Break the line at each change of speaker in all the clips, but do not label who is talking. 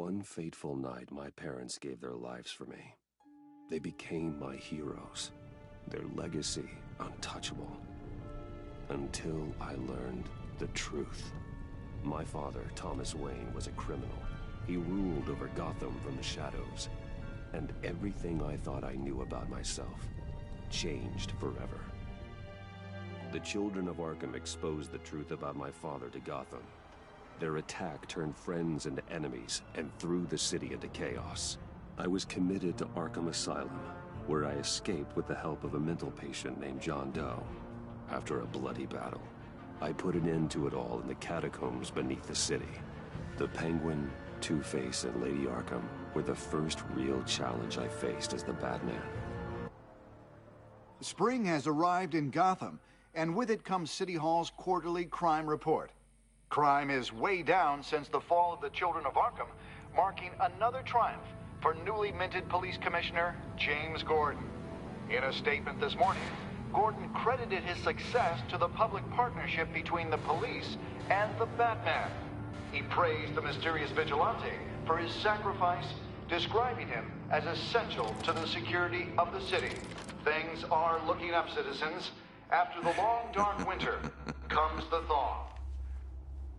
One fateful night, my parents gave their lives for me. They became my heroes, their legacy untouchable. Until I learned the truth. My father, Thomas Wayne, was a criminal. He ruled over Gotham from the shadows. And everything I thought I knew about myself changed forever. The children of Arkham exposed the truth about my father to Gotham. Their attack turned friends into enemies and threw the city into chaos. I was committed to Arkham Asylum, where I escaped with the help of a mental patient named John Doe. After a bloody battle, I put an end to it all in the catacombs beneath the city. The Penguin, Two-Face, and Lady Arkham were the first real challenge I faced as the Batman.
Spring has arrived in Gotham, and with it comes City Hall's quarterly crime report. Crime is way down since the fall of the Children of Arkham, marking another triumph for newly minted Police Commissioner James Gordon. In a statement this morning, Gordon credited his success to the public partnership between the police and the Batman. He praised the mysterious vigilante for his sacrifice, describing him as essential to the security of the city. Things are looking up, citizens. After the long, dark winter comes the thaw.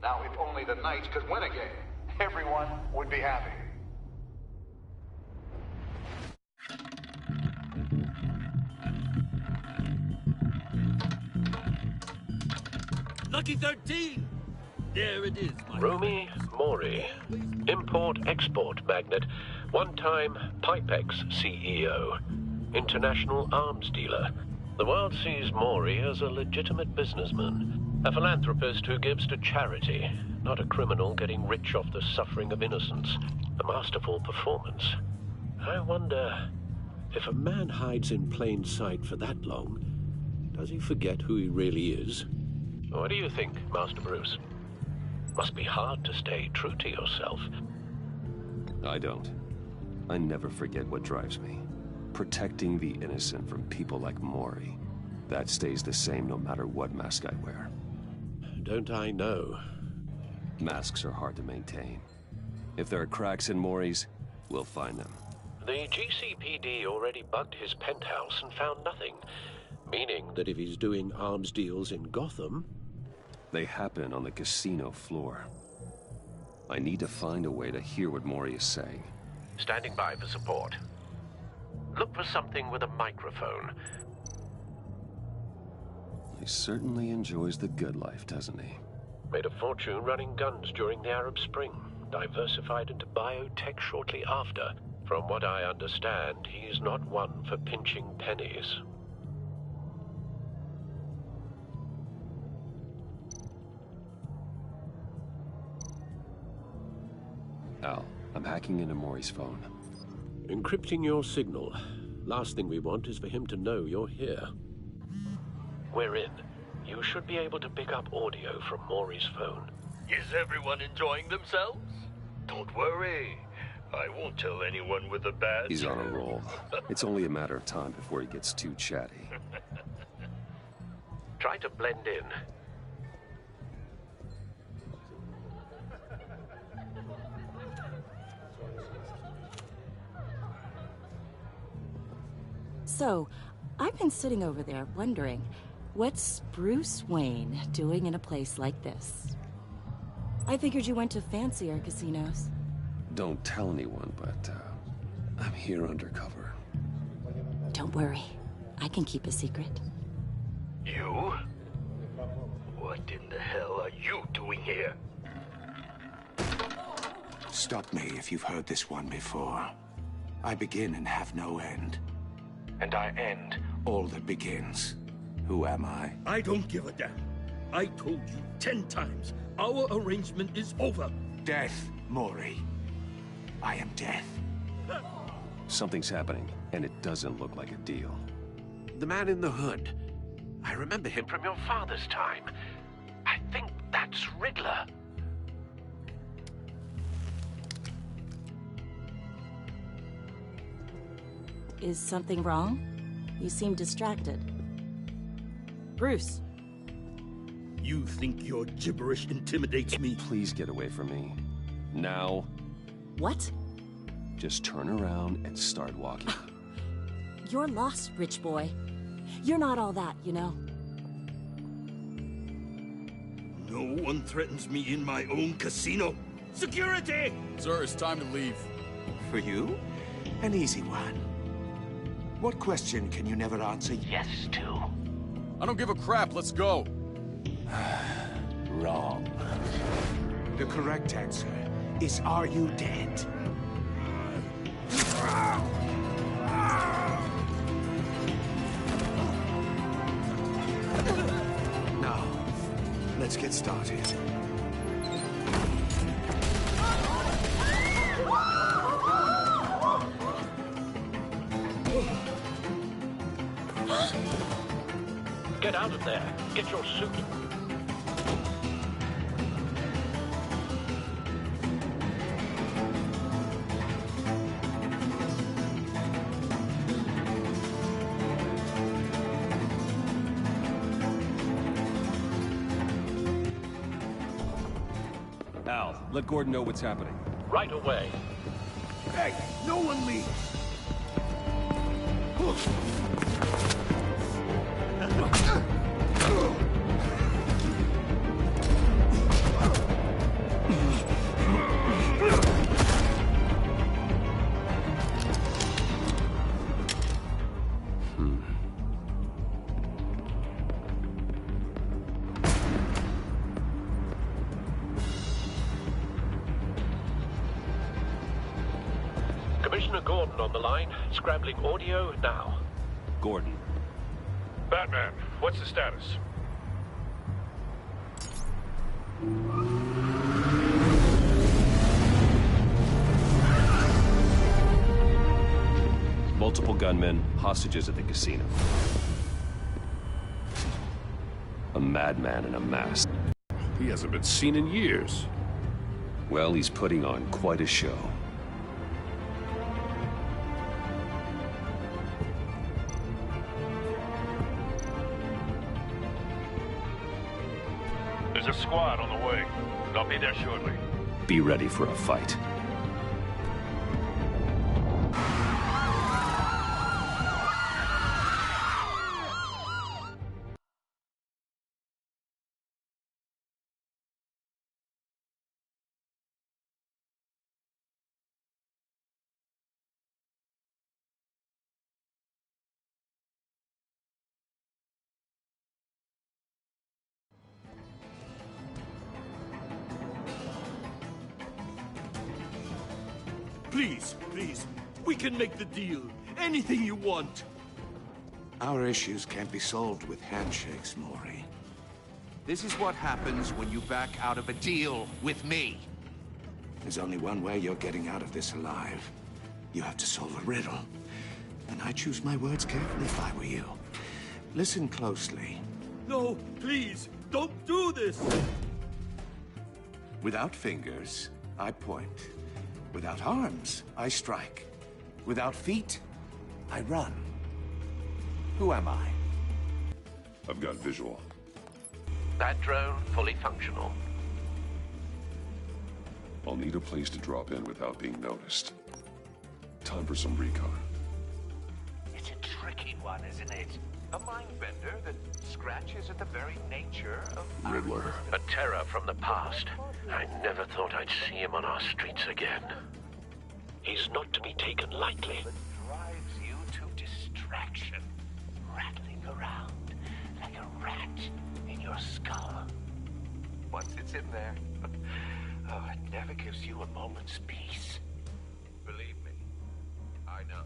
Now, if only the Knights could win again, everyone would be happy.
Lucky 13! There it is, my
Romy Mori, import-export magnate, one-time Pipex CEO, international arms dealer. The world sees Mori as a legitimate businessman, a philanthropist who gives to charity, not a criminal getting rich off the suffering of innocence. A masterful performance. I wonder, if a man hides in plain sight for that long, does he forget who he really is? What do you think, Master Bruce? Must be hard to stay true to yourself.
I don't. I never forget what drives me. Protecting the innocent from people like Mori. That stays the same no matter what mask I wear.
Don't I know?
Masks are hard to maintain. If there are cracks in Mori's, we'll find them.
The GCPD already bugged his penthouse and found nothing. Meaning that if he's doing arms deals in Gotham...
They happen on the casino floor. I need to find a way to hear what Mori is saying.
Standing by for support. Look for something with a microphone.
He certainly enjoys the good life, doesn't he?
Made a fortune running guns during the Arab Spring. Diversified into biotech shortly after. From what I understand, he's not one for pinching pennies.
Al, I'm hacking into Mori's phone.
Encrypting your signal. Last thing we want is for him to know you're here. We're in. You should be able to pick up audio from Mori's phone.
Is everyone enjoying themselves? Don't worry. I won't tell anyone with a badge.
He's on a roll. It's only a matter of time before he gets too chatty.
Try to blend in.
So, I've been sitting over there wondering, what's Bruce Wayne doing in a place like this? I figured you went to fancier casinos.
Don't tell anyone, but I'm here undercover.
Don't worry. I can keep a secret.
You? What in the hell are you doing here?
Stop me if you've heard this one before. I begin and have no end. And I end all that begins. Who am I?
I don't give a damn. I told you 10 times. Our arrangement is over.
Death, Mori. I am death.
Something's happening, and it doesn't look like a deal.
The man in the hood. I remember him from your father's time. I think that's Riddler.
Is something wrong? You seem distracted. Bruce.
You think your gibberish intimidates me?
Please get away from me. Now.
What?
Just turn around and start walking.
You're lost, rich boy. You're not all that, you know.
No one threatens me in my own casino. Security!
Sir, it's time to leave.
For you? An easy one. What question can you never answer yes to?
I don't give a crap, let's go.
Wrong. The correct answer is, are you dead? Now, let's get started.
Get out of there. Get your suit.
Al, let Gordon know what's happening.
Right away.
Hey, no one leaves!
Commissioner Gordon on the line. Scrambling audio now.
Gordon.
Batman, what's the status?
Multiple gunmen, hostages at the casino. A madman in a mask.
He hasn't been seen in years.
Well, he's putting on quite a show.
There's a squad on the way. I'll be there shortly.
Be ready for a fight.
Please, please, we can make the deal. Anything you want.
Our issues can't be solved with handshakes, Maury.
This is what happens when you back out of a deal with me.
There's only one way you're getting out of this alive. You have to solve a riddle. And I choose my words carefully if I were you. Listen closely.
No, please, don't do this!
Without fingers, I point. Without arms, I strike. Without feet, I run. Who am I?
I've got visual.
That drone fully functional.
I'll need a place to drop in without being noticed. Time for some recon.
It's a tricky one, isn't it? A mind bender that scratches at the very nature of...
Riddler.
A terror from the past. I never thought I'd see him on our streets again. He's not to be taken lightly.
That drives you to distraction, rattling around like a rat in your skull. Once it's in there, oh, it never gives you a moment's peace. Believe me, I know.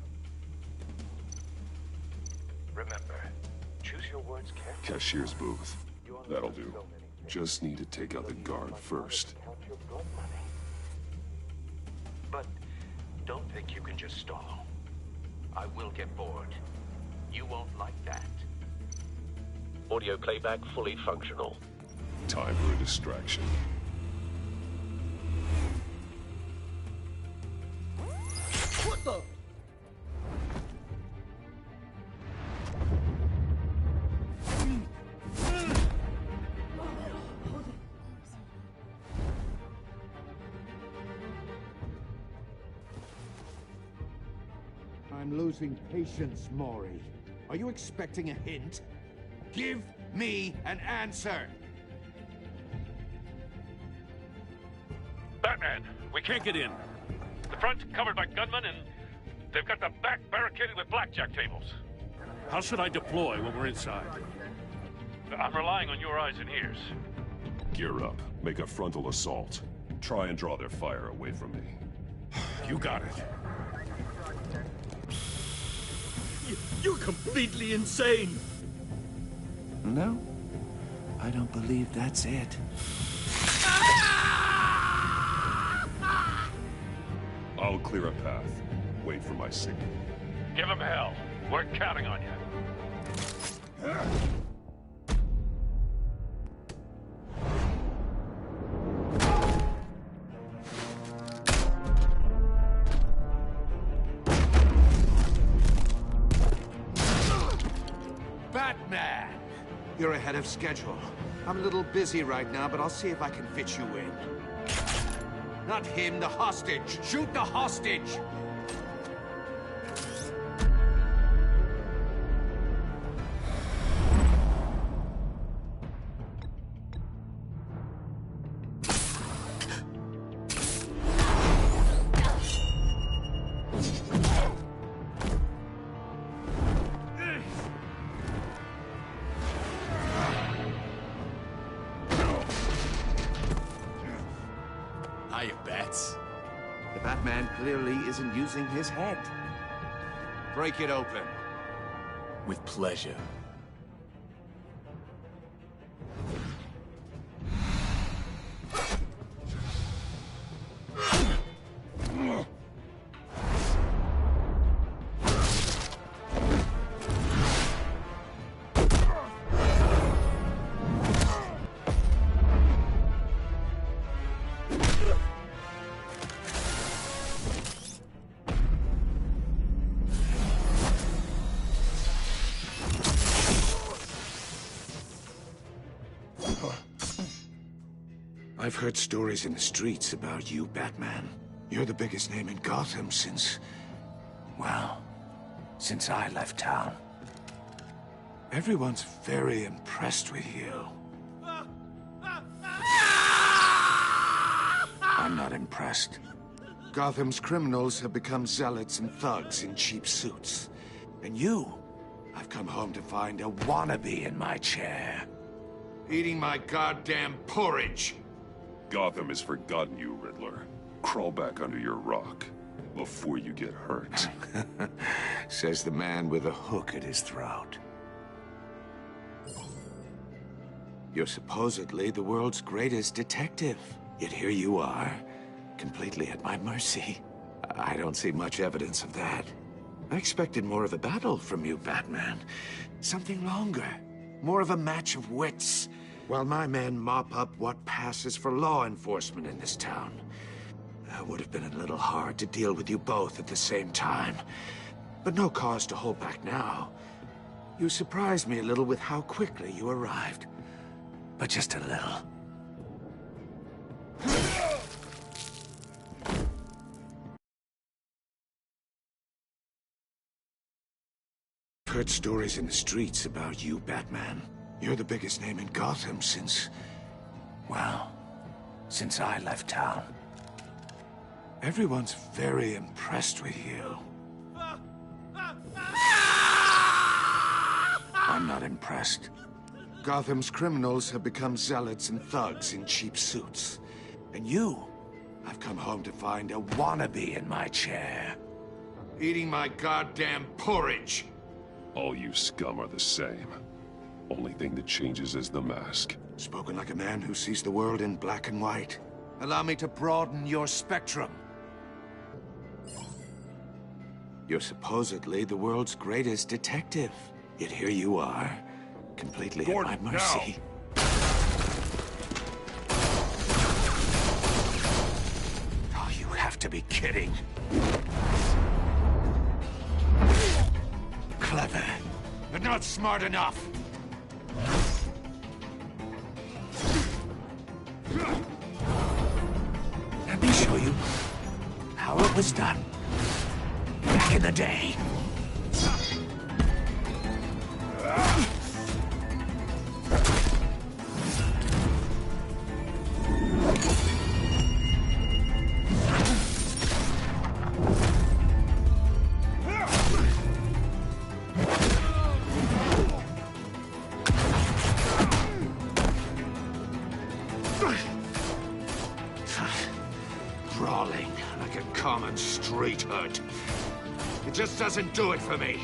Remember, choose your words carefully.
Cashier's booth. That'll do. Just need to take out the guard first.
Count your blood money. But don't think you can just stall. I will get bored. You won't like that.
Audio playback fully functional.
Time for a distraction.
What the?
I'm losing patience, Maury. Are you expecting a hint? Give me an answer!
Batman, we can't get in. The front's covered by gunmen, and they've got the back barricaded with blackjack tables. How should I deploy when we're inside? I'm relying on your eyes and ears.
Gear up. Make a frontal assault. Try and draw their fire away from me.
You got it.
You're completely insane!
No, I don't believe that's it.
I'll clear a path. Wait for my signal.
Give him hell. We're counting on you.
Batman! You're ahead of schedule. I'm a little busy right now, but I'll see if I can fit you in. Not him, the hostage! Shoot the hostage!
Hiya, Bats.
The Batman clearly isn't using his head. Break it open.
With pleasure.
I've heard stories in the streets about you, Batman. You're the biggest name in Gotham since... well, since I left town. Everyone's very impressed with you. I'm not impressed. Gotham's criminals have become zealots and thugs in cheap suits. And you, I've come home to find a wannabe in my chair. Eating my goddamn porridge.
Gotham has forgotten you, Riddler. Crawl back under your rock before you get hurt.
Says the man with a hook at his throat. You're supposedly the world's greatest detective. Yet here you are, completely at my mercy. I don't see much evidence of that. I expected more of a battle from you, Batman. Something longer. More of a match of wits. While my men mop up what passes for law enforcement in this town. It would have been a little hard to deal with you both at the same time. But no cause to hold back now. You surprised me a little with how quickly you arrived. But just a little. I've heard stories in the streets about you, Batman. You're the biggest name in Gotham since... well, since I left town. Everyone's very impressed with you. I'm not impressed. Gotham's criminals have become zealots and thugs in cheap suits. And you, I've come home to find a wannabe in my chair. Eating my goddamn porridge.
All you scum are the same. Only thing that changes is the mask.
Spoken like a man who sees the world in black and white. Allow me to broaden your spectrum. You're supposedly the world's greatest detective. Yet here you are, completely
Gordon,
at my mercy. Oh, you have to be kidding. Clever, but not smart enough. Let me show you how it was done. back in the day. Brawling like a common street hood. It just doesn't do it for me.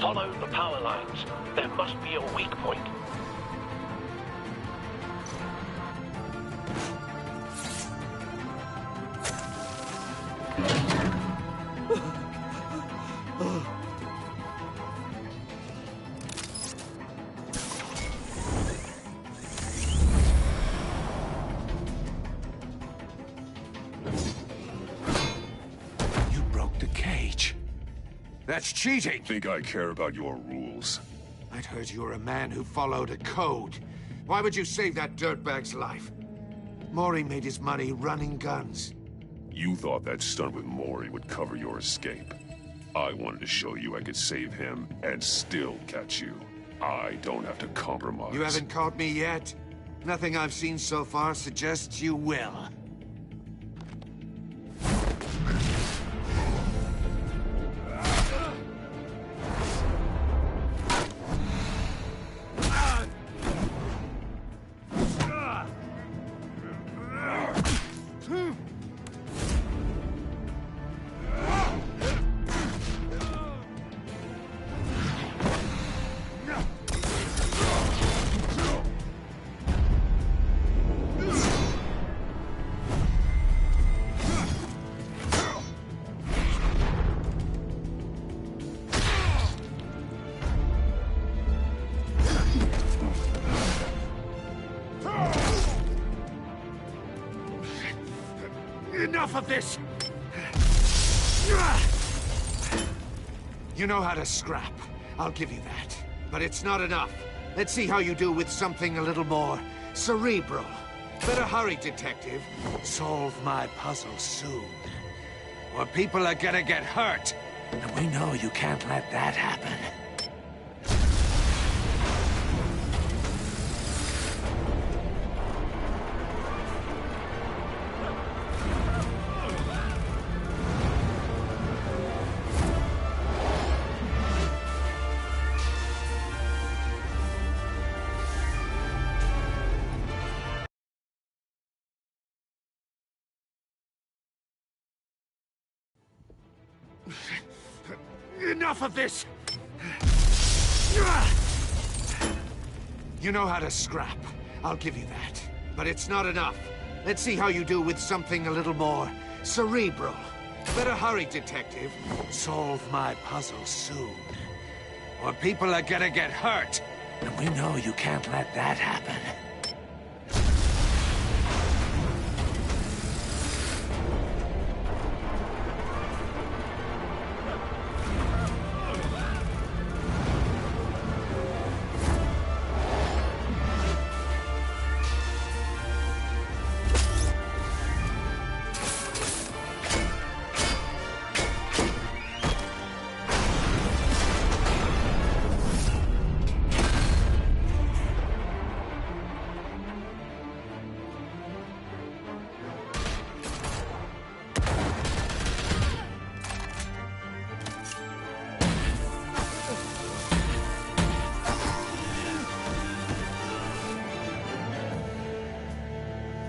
Follow the power lines. There must be a weak point.
You broke the cage. That's cheating!
Think I care about your rules?
I'd heard you were a man who followed a code. Why would you save that dirtbag's life? Maury made his money running guns.
You thought that stunt with Maury would cover your escape. I wanted to show you I could save him and still catch you. I don't have to compromise.
You haven't caught me yet? Nothing I've seen so far suggests you will. Enough of this! You know how to scrap. I'll give you that. But it's not enough. Let's see how you do with something a little more cerebral. Better hurry, detective. Solve my puzzle soon. Or people are gonna get hurt. And we know you can't let that happen. Enough of this! You know how to scrap. I'll give you that. But it's not enough. Let's see how you do with something a little more cerebral. Better hurry, detective. Solve my puzzle soon. Or people are gonna get hurt. And we know you can't let that happen.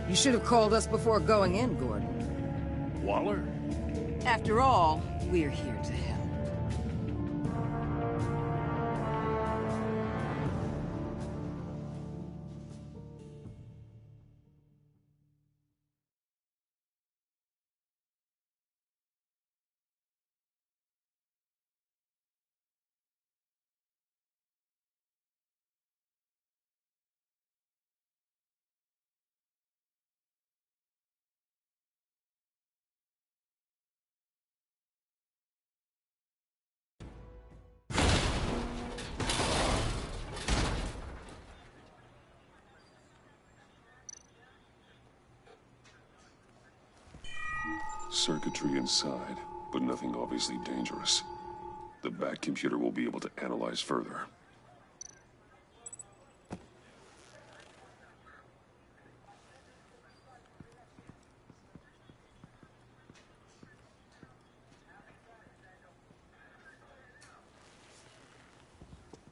You should have called us before going in, Gordon.
Waller?
After all, we're here to help.
Circuitry inside, but nothing obviously dangerous. The back computer will be able to analyze further.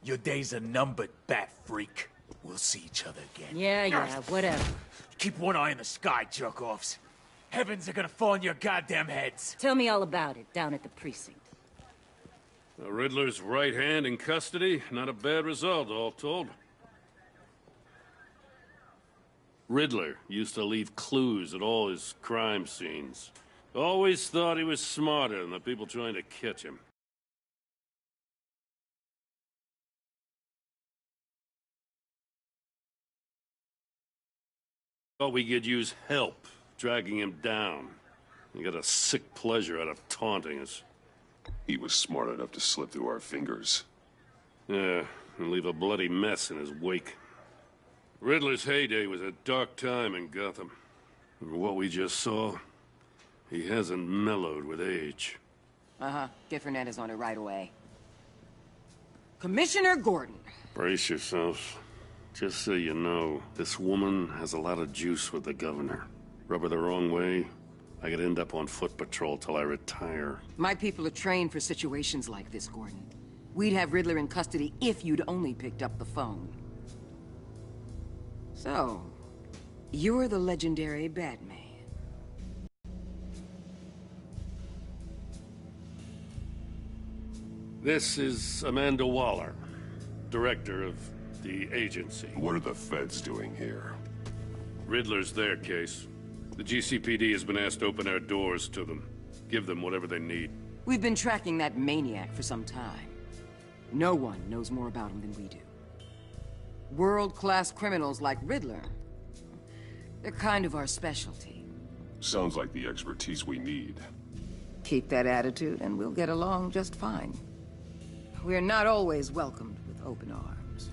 Your days are numbered, bat freak. We'll see each other again.
Yeah, whatever.
Keep one eye in the sky, jerk-offs. Heavens are gonna fall on your goddamn heads.
Tell me all about it down at the precinct.
The Riddler's right hand in custody. Not a bad result, all told. Riddler used to leave clues at all his crime scenes. Always thought he was smarter than the people trying to catch him. Thought we could use help dragging him down. He got a sick pleasure out of taunting us.
He was smart enough to slip through our fingers.
Yeah, and leave a bloody mess in his wake. Riddler's heyday was a dark time in Gotham. And what we just saw, he hasn't mellowed with age.
Uh-huh. Get Fernandez on it right away. Commissioner Gordon.
Brace yourselves. Just so you know, this woman has a lot of juice with the governor. Rub her the wrong way, I could end up on foot patrol till I retire.
My people are trained for situations like this, Gordon. We'd have Riddler in custody if you'd only picked up the phone. So, you're the legendary Batman.
This is Amanda Waller, director of the agency.
What are the feds doing here?
Riddler's their case. The GCPD has been asked to open our doors to them. Give them whatever they need.
We've been tracking that maniac for some time. No one knows more about him than we do. World-class criminals like Riddler, they're kind of our specialty.
Sounds like the expertise we need.
Keep that attitude and we'll get along just fine. We're not always welcomed with open arms.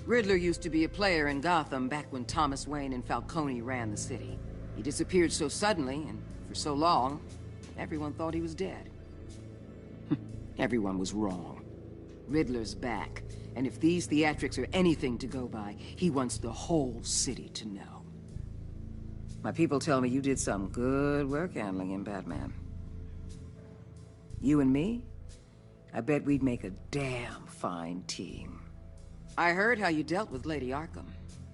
Riddler used to be a player in Gotham back when Thomas Wayne and Falcone ran the city. He disappeared so suddenly and for so long, everyone thought he was dead. Everyone was wrong. Riddler's back, and if these theatrics are anything to go by, he wants the whole city to know. My people tell me you did some good work handling him, Batman. You and me? I bet we'd make a damn fine team. I heard how you dealt with Lady Arkham.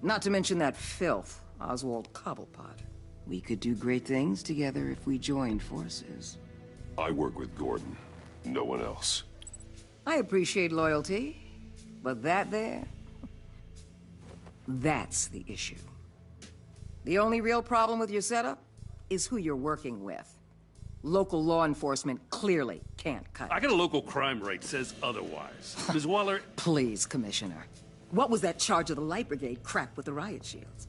Not to mention that filth, Oswald Cobblepot. We could do great things together if we joined forces.
I work with Gordon. No one else.
I appreciate loyalty, but that there... that's the issue. The only real problem with your setup is who you're working with. Local law enforcement clearly can't cut it.
I got a local crime rate says otherwise. Ms. Waller...
Please, Commissioner. What was that charge of the Light Brigade crap with the riot shields?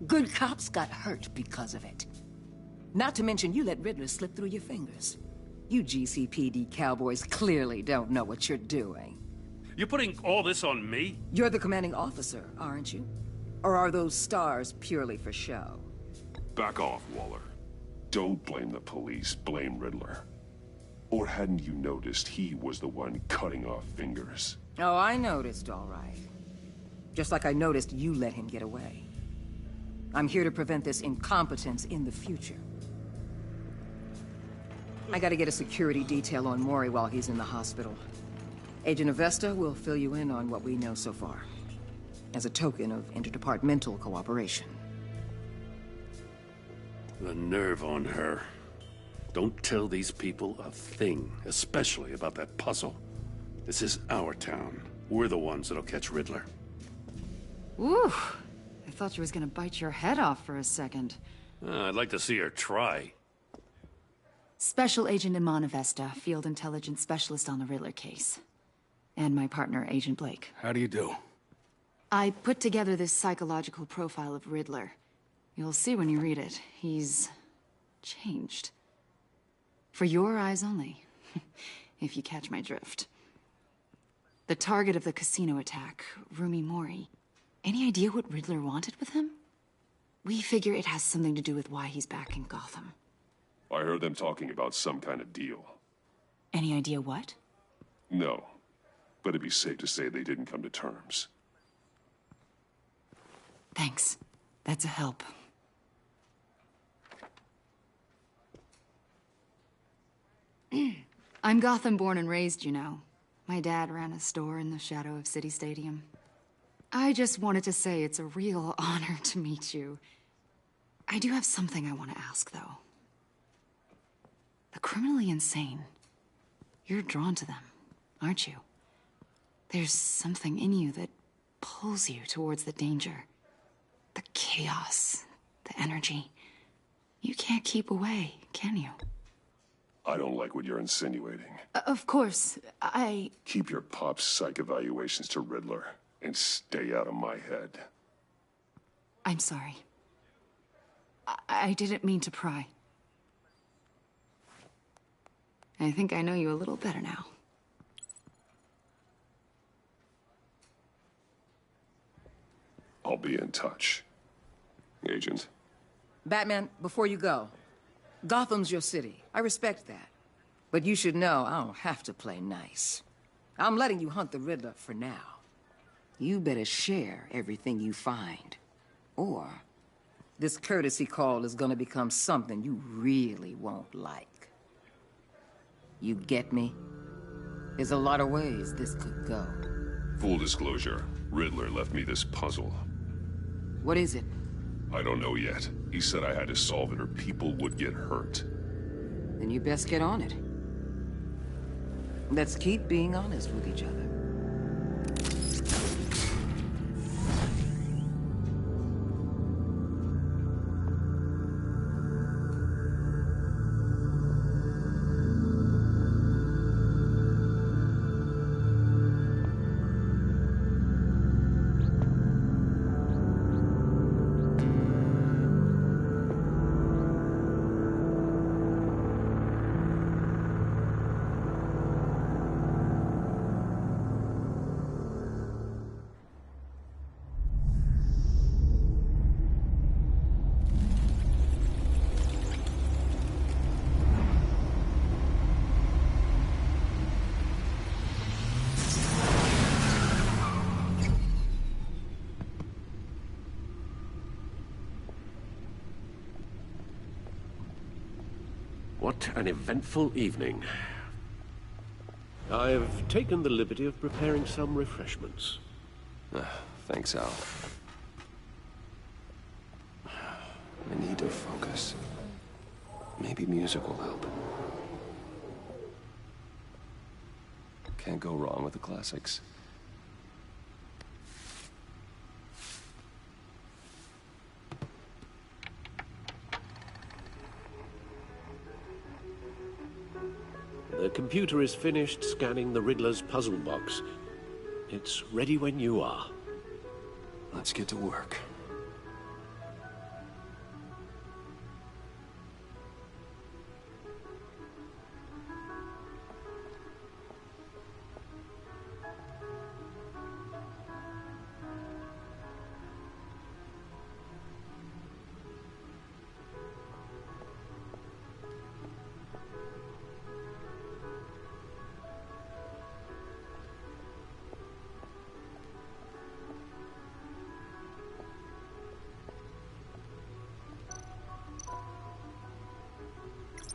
Good cops got hurt because of it. Not to mention you let Riddler slip through your fingers. You GCPD cowboys clearly don't know what you're doing.
You're putting all this on me?
You're the commanding officer, aren't you? Or are those stars purely for show?
Back off, Waller. Don't blame the police, blame Riddler. Or hadn't you noticed he was the one cutting off fingers?
Oh, I noticed, all right. Just like I noticed you let him get away. I'm here to prevent this incompetence in the future. I gotta get a security detail on Mori while he's in the hospital. Agent Avesta will fill you in on what we know so far, as a token of interdepartmental cooperation.
The nerve on her. Don't tell these people a thing, especially about that puzzle. This is our town. We're the ones that'll catch Riddler.
Ooh, I thought you was gonna bite your head off for a second.
I'd like to see her try.
Special Agent Iman Avesta, Field Intelligence Specialist on the Riddler case. And my partner, Agent Blake.
How do you do?
I put together this psychological profile of Riddler. You'll see when you read it. He's... changed. For your eyes only, if you catch my drift. The target of the casino attack, Rumi Mori. Any idea what Riddler wanted with him? We figure it has something to do with why he's back in Gotham.
I heard them talking about some kind of deal.
Any idea what?
No, but it'd be safe to say they didn't come to terms.
Thanks. That's a help. I'm Gotham born and raised, you know. My dad ran a store in the shadow of City Stadium. I just wanted to say it's a real honor to meet you. I do have something I want to ask, though. The criminally insane. You're drawn to them, aren't you? There's something in you that pulls you towards the danger. The chaos, the energy. You can't keep away, can you?
I don't like what you're insinuating.
Of course,
Keep your pop's psych evaluations to Riddler, and stay out of my head.
I'm sorry. I didn't mean to pry. I think I know you a little better now.
I'll be in touch. Agent.
Batman, before you go, Gotham's your city. I respect that. But you should know I don't have to play nice. I'm letting you hunt the Riddler for now. You better share everything you find. Or this courtesy call is gonna become something you really won't like. You get me? There's a lot of ways this could go.
Full disclosure, Riddler left me this puzzle.
What is it?
I don't know yet. He said I had to solve it or people would get hurt.
Then you best get on it. Let's keep being honest with each other.
What an eventful evening. I've taken the liberty of preparing some refreshments.
Thanks, Al. I need to focus. Maybe music will help. Can't go wrong with the classics.
The computer is finished scanning the Riddler's puzzle box. It's ready when you are.
Let's get to work.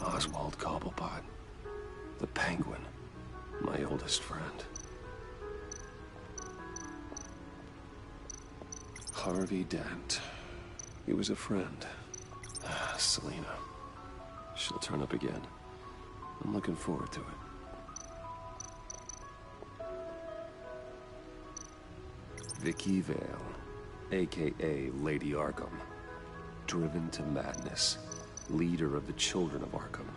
Oswald Cobblepot, the Penguin, my oldest friend. Harvey Dent, he was a friend. Selena, she'll turn up again. I'm looking forward to it. Vicky Vale, aka Lady Arkham, driven to madness. Leader of the Children of Arkham.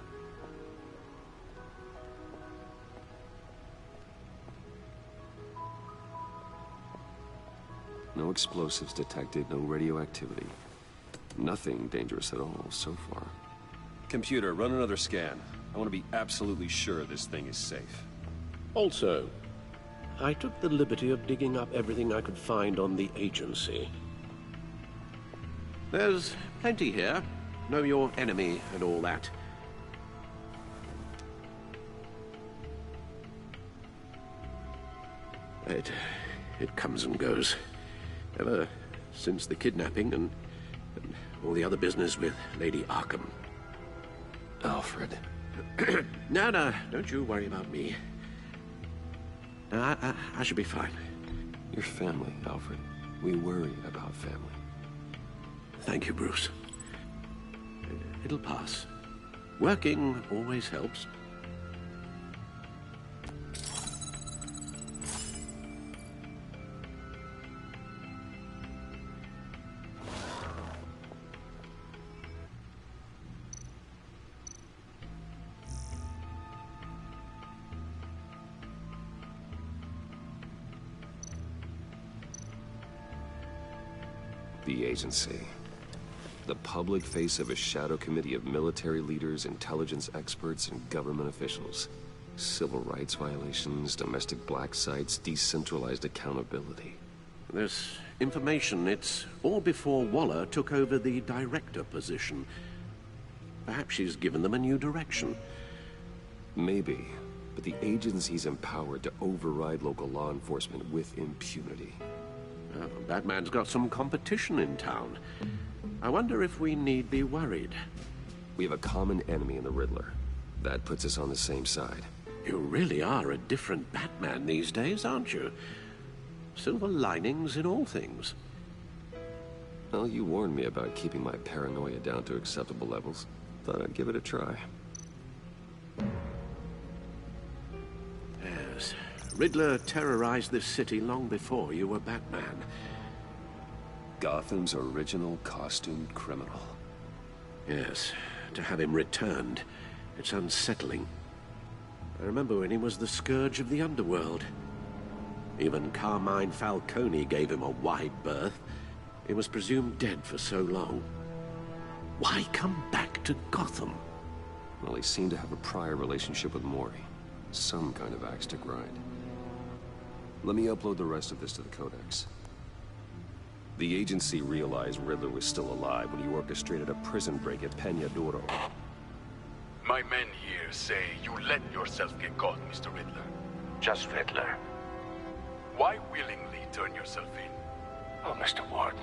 No explosives detected, no radioactivity. Nothing dangerous at all so far. Computer, run another scan. I want to be absolutely sure this thing is safe.
Also, I took the liberty of digging up everything I could find on the agency. There's plenty here. Know your enemy and all that. It comes and goes. Ever since the kidnapping and all the other business with Lady Arkham.
Alfred.
No, don't you worry about me. No, I should be fine.
Your family, Alfred. We worry about family.
Thank you, Bruce. It'll pass. Working always helps.
The agency. The public face of a shadow committee of military leaders, intelligence experts, and government officials. Civil rights violations, domestic black sites, decentralized accountability.
This information, it's all before Waller took over the director position. Perhaps she's given them a new direction.
Maybe, but the agency's empowered to override local law enforcement with impunity.
Batman's got some competition in town. I wonder if we need be worried.
We have a common enemy in the Riddler. That puts us on the same side.
You really are a different Batman these days, aren't you? Silver linings in all things.
Well, you warned me about keeping my paranoia down to acceptable levels. Thought I'd give it a try.
Yes. Riddler terrorized this city long before you were Batman.
Gotham's original costumed criminal.
Yes. To have him returned, it's unsettling. I remember when he was the scourge of the underworld. Even Carmine Falcone gave him a wide berth. He was presumed dead for so long. Why come back to Gotham?
Well, he seemed to have a prior relationship with Mori. Some kind of axe to grind. Let me upload the rest of this to the Codex. The agency realized Riddler was still alive when he orchestrated a prison break at Peña Duro.
My men here say you let yourself get caught, Mr. Riddler.
Just Riddler.
Why willingly turn yourself in?
Oh, Mr. Warden,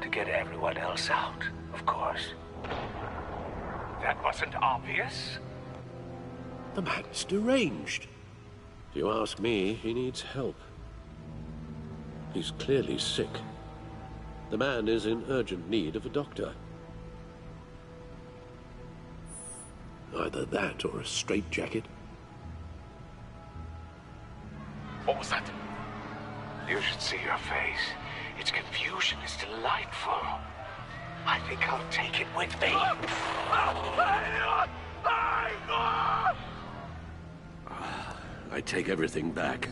to get everyone else out, of course. That wasn't obvious.
The man's deranged. If you ask me, he needs help. He's clearly sick. The man is in urgent need of a doctor. Either that or a straitjacket.
What was that?
You should see your face. Its confusion is delightful. I think I'll take it with me.
I take everything back.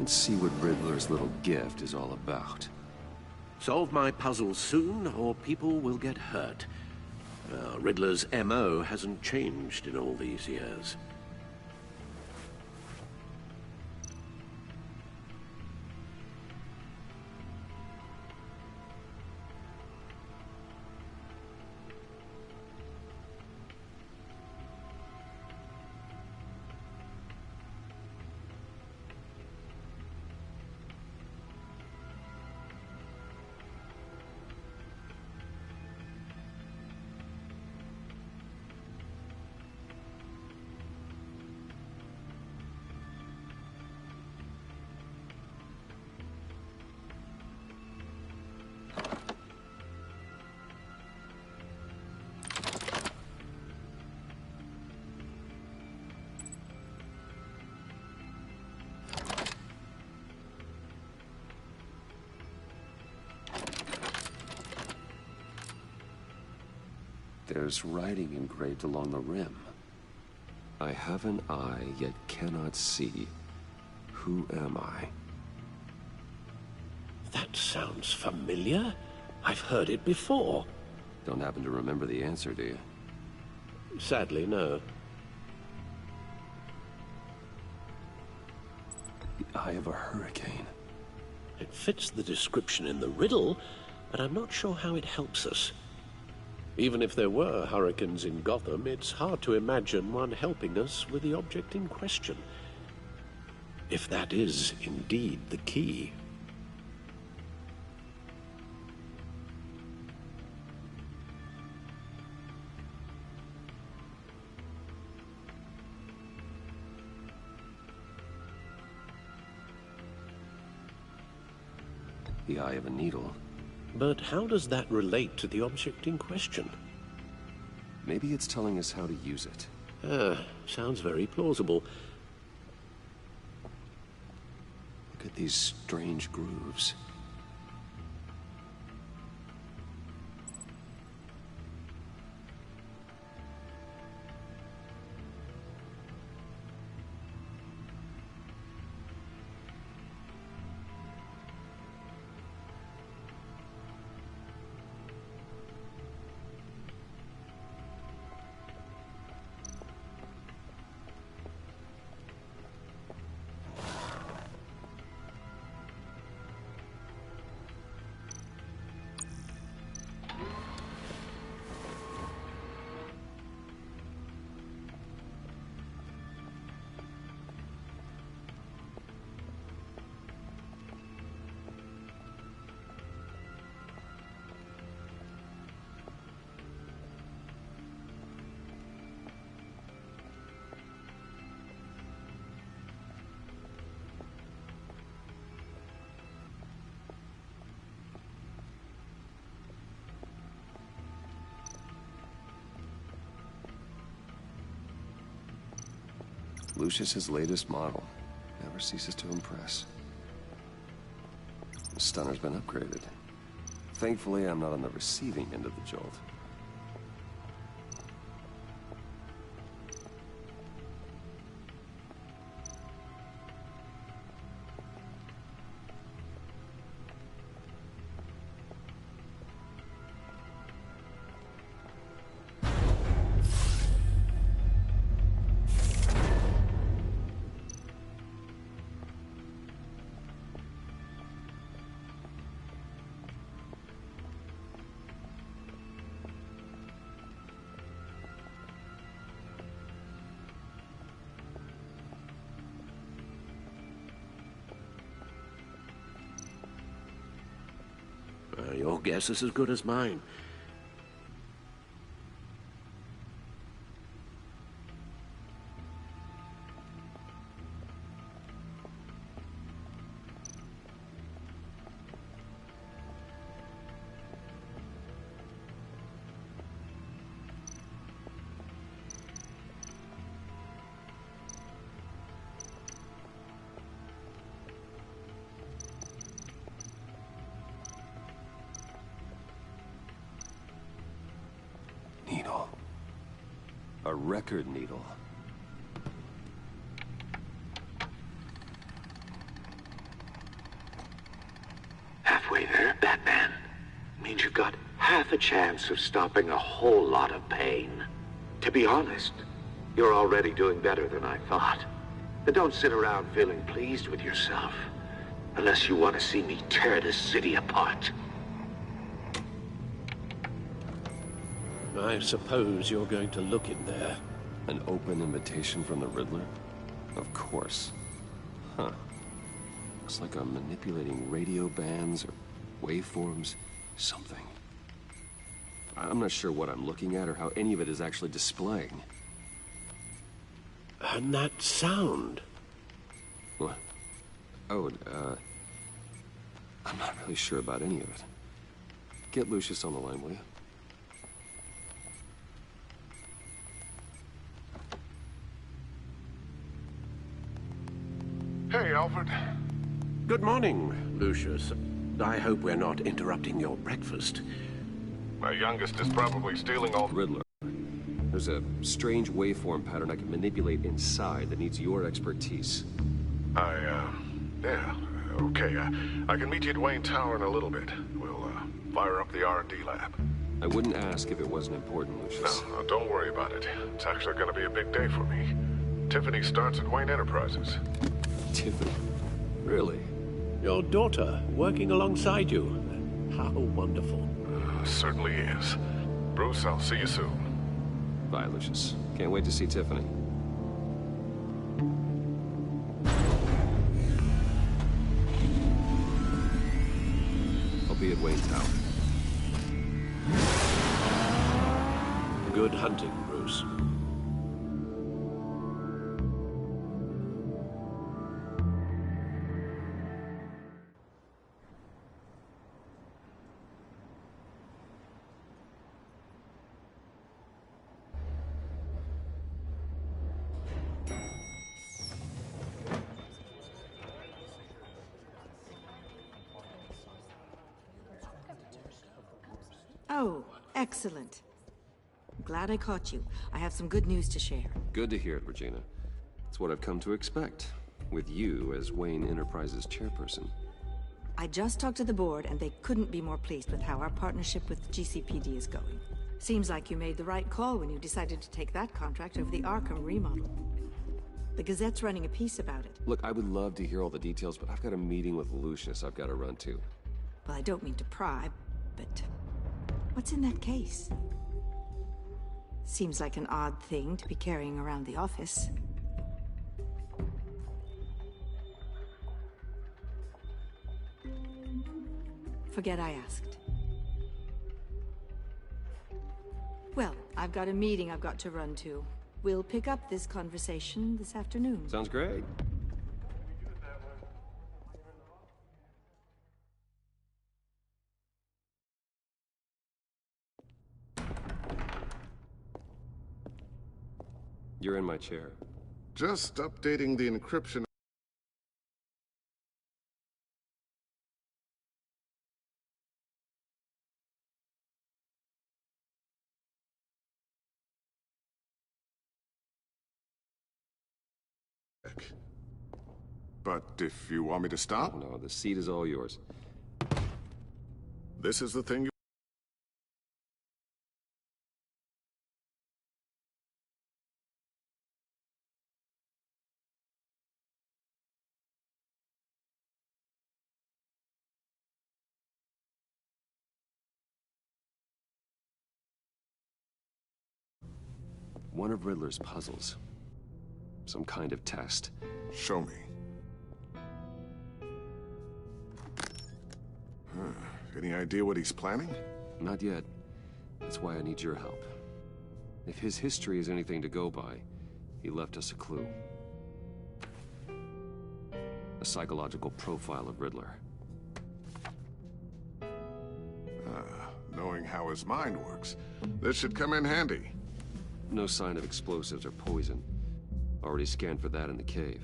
and see what Riddler's little gift is all about.
Solve my puzzles soon, or people will get hurt. Riddler's MO hasn't changed in all these years.
There's writing engraved along the rim. I have an eye, yet cannot see. Who am I?
That sounds familiar. I've heard it before.
Don't happen to remember the answer, do you?
Sadly, no.
The eye of a hurricane.
It fits the description in the riddle, but I'm not sure how it helps us. Even if there were hurricanes in Gotham, it's hard to imagine one helping us with the object in question. If that is indeed the key.
The eye of a needle.
But how does that relate to the object in question?
Maybe it's telling us how to use it.
Sounds very plausible.
Look at these strange grooves. Lucius's latest model. Never ceases to impress. The stunner's been upgraded. Thankfully, I'm not on the receiving end of the jolt.
Your guess is as good as mine.
Needle. A record needle.
chance of stopping a whole lot of pain. To be honest, you're already doing better than I thought. But don't sit around feeling pleased with yourself, unless you want to see me tear this city apart.
I suppose you're going to look in there.
An open invitation from the Riddler? Of course. Huh. Looks like I'm manipulating radio bands or waveforms, something. I'm not sure what I'm looking at or how any of it is actually displaying.
And that sound?
What? Oh, I'm not really sure about any of it. Get Lucius on the line, will you?
Hey, Alfred.
Good morning, Lucius. I hope we're not interrupting your breakfast.
My youngest is probably stealing all...
Riddler. There's a strange waveform pattern I can manipulate inside that needs your expertise.
Yeah, okay. I can meet you at Wayne Tower in a little bit. We'll, fire up the R&D lab.
I wouldn't ask if it wasn't important, Lucius.
No, don't worry about it. It's actually gonna be a big day for me. Tiffany starts at Wayne Enterprises.
Tiffany? Really?
Your daughter, working alongside you. How wonderful.
Certainly is. Bruce, I'll see you soon.
Bye, Lucius. Can't wait to see Tiffany. I'll be at Wayne Tower.
Good hunting, Bruce.
Oh, excellent. I'm glad I caught you. I have some good news to share.
Good to hear it, Regina. It's what I've come to expect, with you as Wayne Enterprises chairperson.
I just talked to the board, and they couldn't be more pleased with how our partnership with GCPD is going. Seems like you made the right call when you decided to take that contract over the Arkham remodel. The Gazette's running a piece about it.
Look, I would love to hear all the details, but I've got a meeting with Lucius I've got to run to.
Well, I don't mean to pry, but what's in that case? Seems like an odd thing to be carrying around the office. Forget I asked. Well, I've got a meeting I've got to run to. We'll pick up this conversation this afternoon.
Sounds great. You're in my chair.
Just updating the encryption. But if you want me to stop?
No, the seat is all yours.
This is the thing you...
One of Riddler's puzzles. Some kind of test.
Show me. Any idea what he's planning?
Not yet. That's why I need your help. If his history is anything to go by, he left us a clue. A psychological profile of Riddler.
Knowing how his mind works, this should come in handy.
No sign of explosives or poison. Already scanned for that in the cave.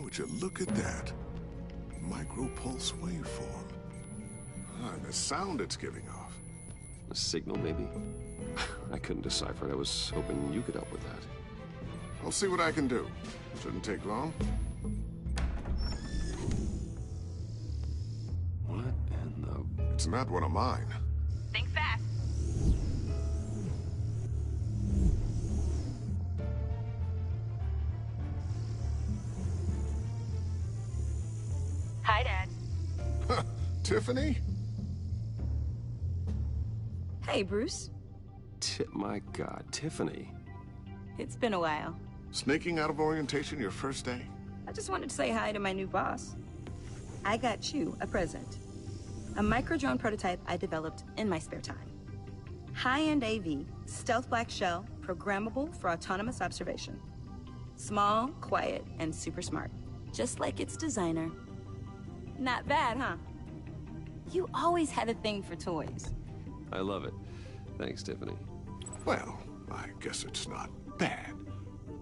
Would you look at that? Micropulse waveform. And the sound it's giving off.
A signal, maybe? I couldn't decipher it. I was hoping you could help with that.
I'll see what I can do. Shouldn't take long.
What in the...
It's not one of mine.
Think fast. Hi, Dad.
Tiffany?
Hey, Bruce.
My God, Tiffany.
It's been a while.
Sneaking out of orientation your first day?
I just wanted to say hi to my new boss. I got you a present. A micro-drone prototype I developed in my spare time. High-end AV, stealth black shell, programmable for autonomous observation. Small, quiet, and super smart. Just like its designer. Not bad, huh? You always had a thing for toys.
I love it. Thanks, Tiffany.
Well, I guess it's not bad.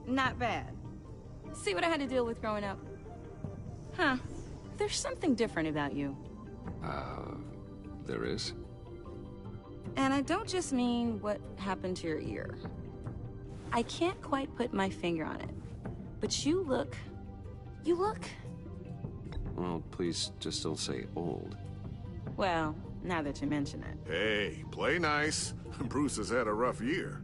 Not bad. See what I had to deal with growing up? Huh. There's something different about you.
There is?
And I don't just mean what happened to your ear. I can't quite put my finger on it. But you look...
Well, please just don't say old.
Well, now that you mention it.
Hey, play nice. Bruce has had a rough year.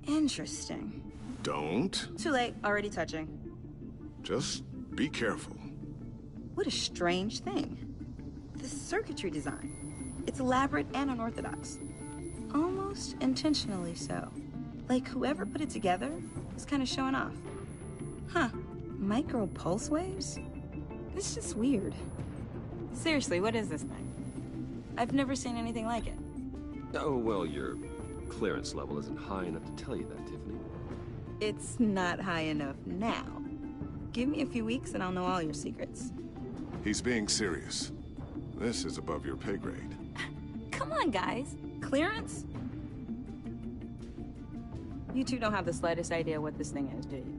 Interesting.
Don't.
Too late, already touching.
Just be careful.
What a strange thing. The circuitry design. It's elaborate and unorthodox. Almost intentionally so. Like whoever put it together was kind of showing off. Huh. Micro pulse waves? It's just weird. Seriously, what is this thing? I've never seen anything like it.
Oh, well, your clearance level isn't high enough to tell you that, Tiffany.
It's not high enough now. Give me a few weeks and I'll know all your secrets.
He's being serious. This is above your pay grade.
Come on, guys. Clearance? You two don't have the slightest idea what this thing is, do you?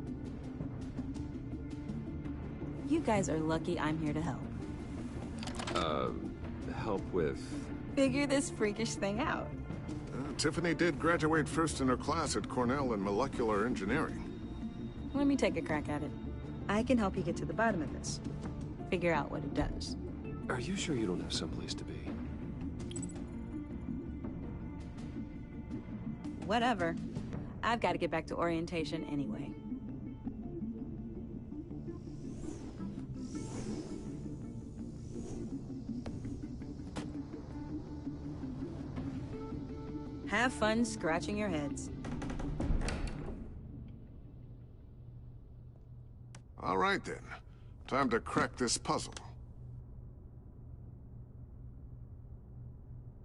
You guys are lucky I'm here to help.
Help with...
Figure this freakish thing out.
Tiffany did graduate first in her class at Cornell in molecular engineering.
Let me take a crack at it. I can help you get to the bottom of this. Figure out what it does.
Are you sure you don't have someplace to be?
Whatever. I've got to get back to orientation anyway. Have fun scratching your heads.
All right, then. Time to crack this puzzle.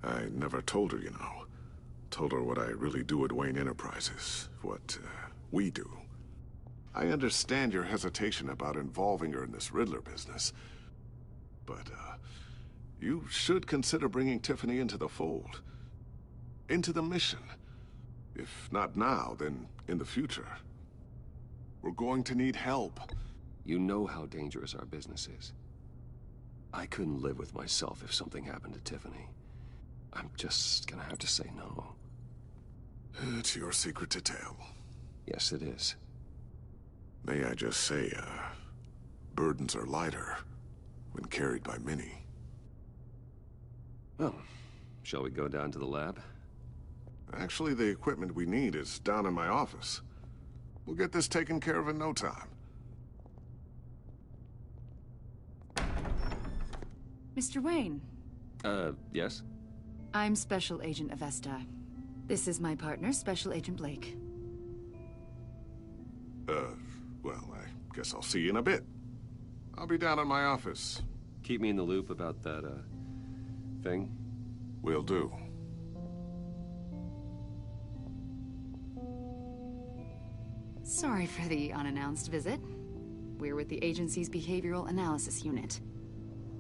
I never told her, you know. Told her what I really do at Wayne Enterprises. What, we do. I understand your hesitation about involving her in this Riddler business. But, you should consider bringing Tiffany into the fold. Into the mission. If not now, then in the future. We're going to need help.
You know how dangerous our business is. I couldn't live with myself if something happened to Tiffany. I'm just gonna have to say no.
It's your secret to tell.
Yes, it is.
May I just say, burdens are lighter when carried by many.
Well, shall we go down to the lab?
Actually, the equipment we need is down in my office. We'll get this taken care of in no time.
Mr. Wayne.
Yes?
I'm Special Agent Avesta. This is my partner, Special Agent Blake.
Well, I guess I'll see you in a bit. I'll be down in my office.
Keep me in the loop about that, thing?
Will do.
Sorry for the unannounced visit. We're with the agency's Behavioral Analysis Unit.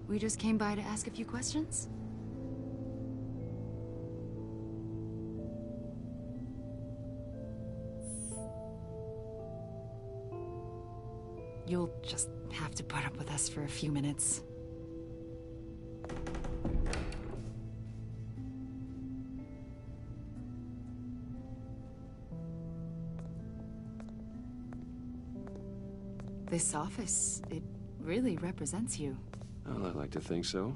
We just came by to ask a few questions. You'll just have to put up with us for a few minutes. This office, it really represents you.
Well, I'd like to think so.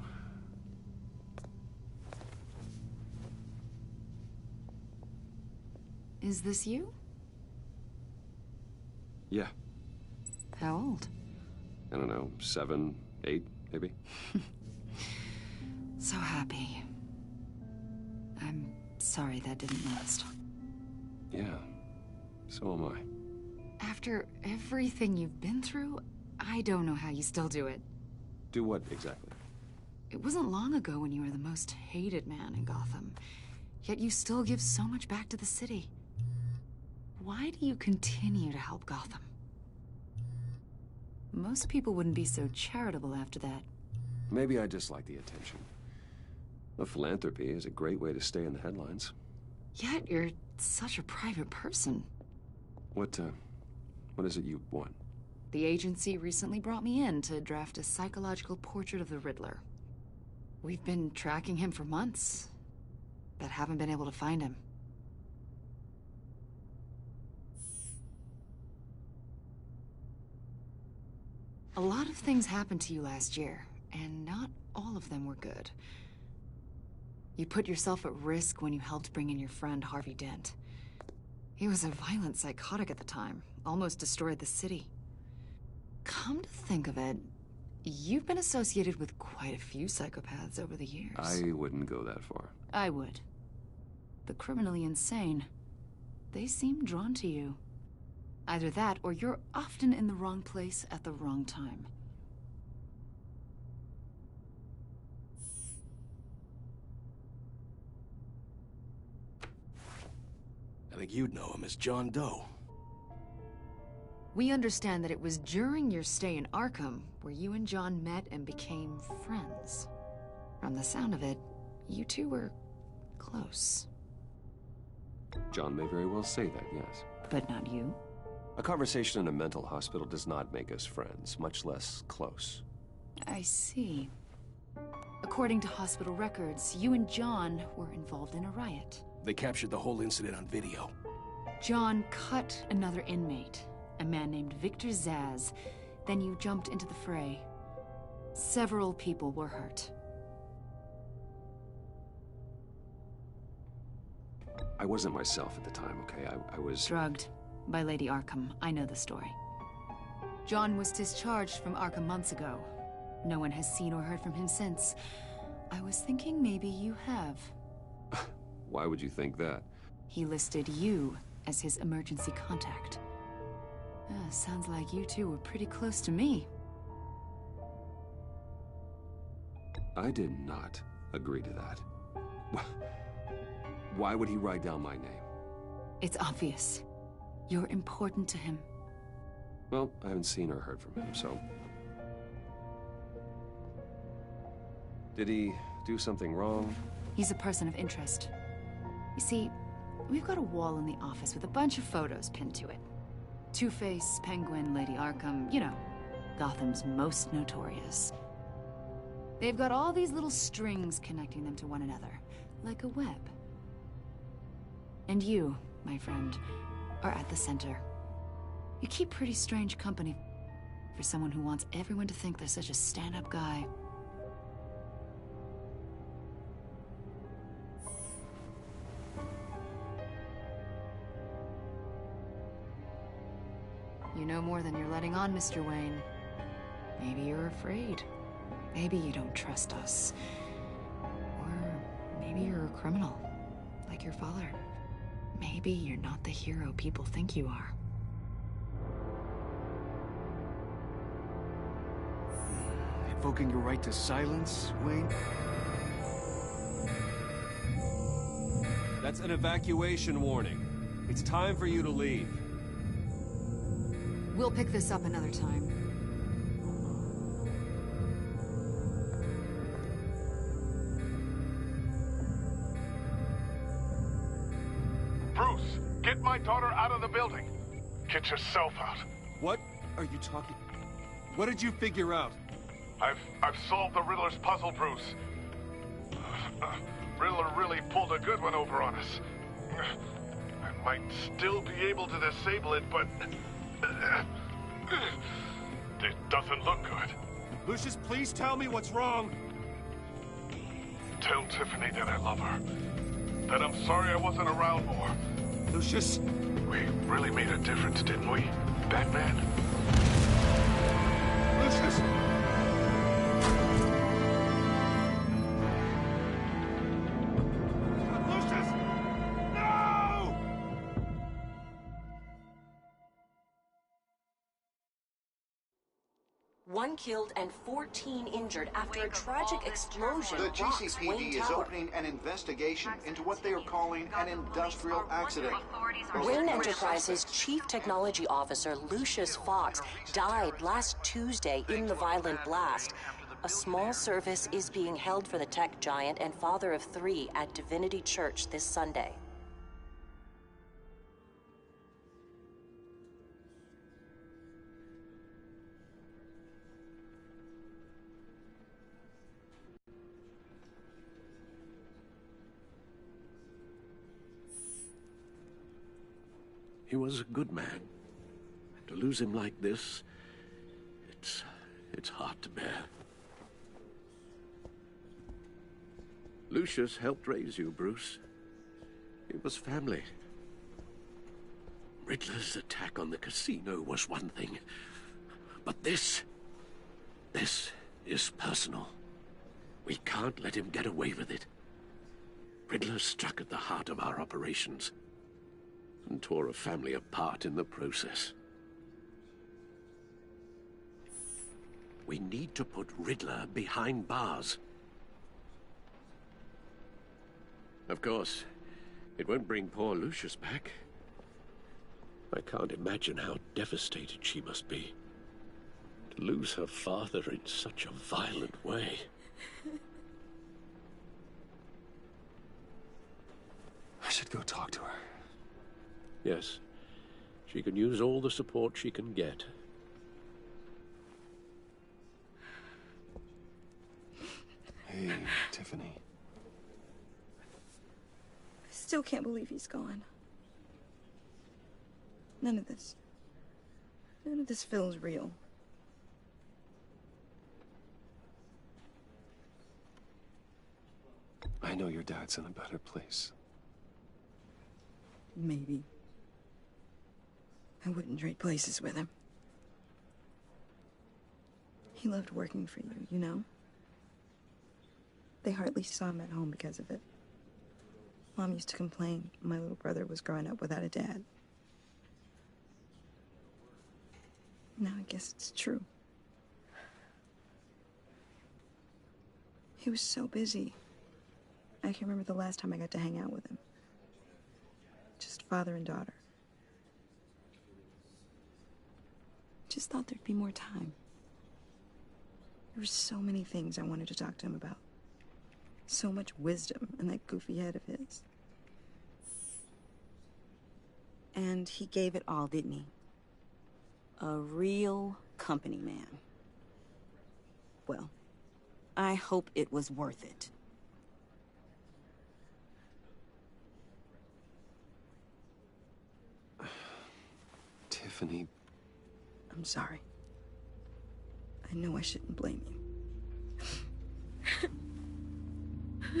Is this you?
Yeah.
How old?
I don't know, 7, 8, maybe?
So happy. I'm sorry that didn't last.
Yeah, so am I.
After everything you've been through, I don't know how you still do it.
Do what, exactly?
It wasn't long ago when you were the most hated man in Gotham, yet you still give so much back to the city. Why do you continue to help Gotham? Most people wouldn't be so charitable after that.
Maybe I just like the attention. The philanthropy is a great way to stay in the headlines.
Yet you're such a private person.
What is it you want?
The agency recently brought me in to draft a psychological portrait of the Riddler. We've been tracking him for months, but haven't been able to find him. A lot of things happened to you last year, and not all of them were good. You put yourself at risk when you helped bring in your friend Harvey Dent. He was a violent psychotic at the time, almost destroyed the city. Come to think of it, you've been associated with quite a few psychopaths over the years.
I wouldn't go that far.
I would. The criminally insane, they seem drawn to you. Either that, or you're often in the wrong place at the wrong time.
I think you'd know him as John Doe.
We understand that it was during your stay in Arkham where you and John met and became friends. From the sound of it, you two were close.
John may very well say that, yes.
But not you.
A conversation in a mental hospital does not make us friends, much less close.
I see. According to hospital records, you and John were involved in a riot.
They captured the whole incident on video.
John cut another inmate, a man named Victor Zsasz. Then you jumped into the fray. Several people were hurt.
I wasn't myself at the time, okay? I was...
drugged by Lady Arkham. I know the story. John was discharged from Arkham months ago. No one has seen or heard from him since. I was thinking maybe you have.
Why would you think that?
He listed you as his emergency contact. Sounds like you two were pretty close to me.
I did not agree to that. Why would he write down my name?
It's obvious. You're important to him.
Well, I haven't seen or heard from him, so... Did he do something wrong?
He's a person of interest. You see, we've got a wall in the office with a bunch of photos pinned to it. Two-Face, Penguin, Lady Arkham, you know, Gotham's most notorious. They've got all these little strings connecting them to one another, like a web. And you, my friend, are at the center. You keep pretty strange company for someone who wants everyone to think they're such a stand-up guy. You know more than you're letting on, Mr. Wayne. Maybe you're afraid. Maybe you don't trust us. Or maybe you're a criminal, like your father. Maybe you're not the hero people think you are.
Invoking your right to silence, Wayne?
That's an evacuation warning. It's time for you to leave.
We'll pick this up another time.
Bruce, get my daughter out of the building. Get yourself out.
What are you talking... What did you figure out?
I've solved the Riddler's puzzle, Bruce. Riddler really pulled a good one over on us. I might still be able to disable it, but... It doesn't look good.
Lucius, please tell me what's wrong.
Tell Tiffany that I love her. That I'm sorry I wasn't around more.
Lucius?
We really made a difference, didn't we, Batman?
Lucius!
One killed and 14 injured after a tragic explosion.
The
rocks
GCPD
Wayne
is
Tower.
opening an investigation into what they are calling an industrial accident.
Wayne Enterprises' chief technology officer, Lucius Fox, died last Tuesday in the violent blast. A small service is being held for the tech giant and father of 3 at Divinity Church this Sunday.
He was a good man. To lose him like this, it's hard to bear. Lucius helped raise you, Bruce. It was family. Riddler's attack on the casino was one thing. But this is personal. We can't let him get away with it. Riddler struck at the heart of our operations and tore a family apart in the process. We need to put Riddler behind bars. Of course, it won't bring poor Lucius back. I can't imagine how devastated she must be to lose her father in such a violent way.
I should go talk to her.
Yes, she can use all the support she can get.
Hey, Tiffany.
I still can't believe he's gone. None of this feels real.
I know your dad's in a better place.
Maybe. I wouldn't trade places with him. He loved working for you, you know? They hardly saw him at home because of it. Mom used to complain my little brother was growing up without a dad. Now I guess it's true. He was so busy. I can remember the last time I got to hang out with him. Just father and daughter. Just thought there'd be more time. There were so many things I wanted to talk to him about. So much wisdom in that goofy head of his. And he gave it all, didn't he? A real company man. Well, I hope it was worth it.
Tiffany.
I'm sorry. I know I shouldn't blame you.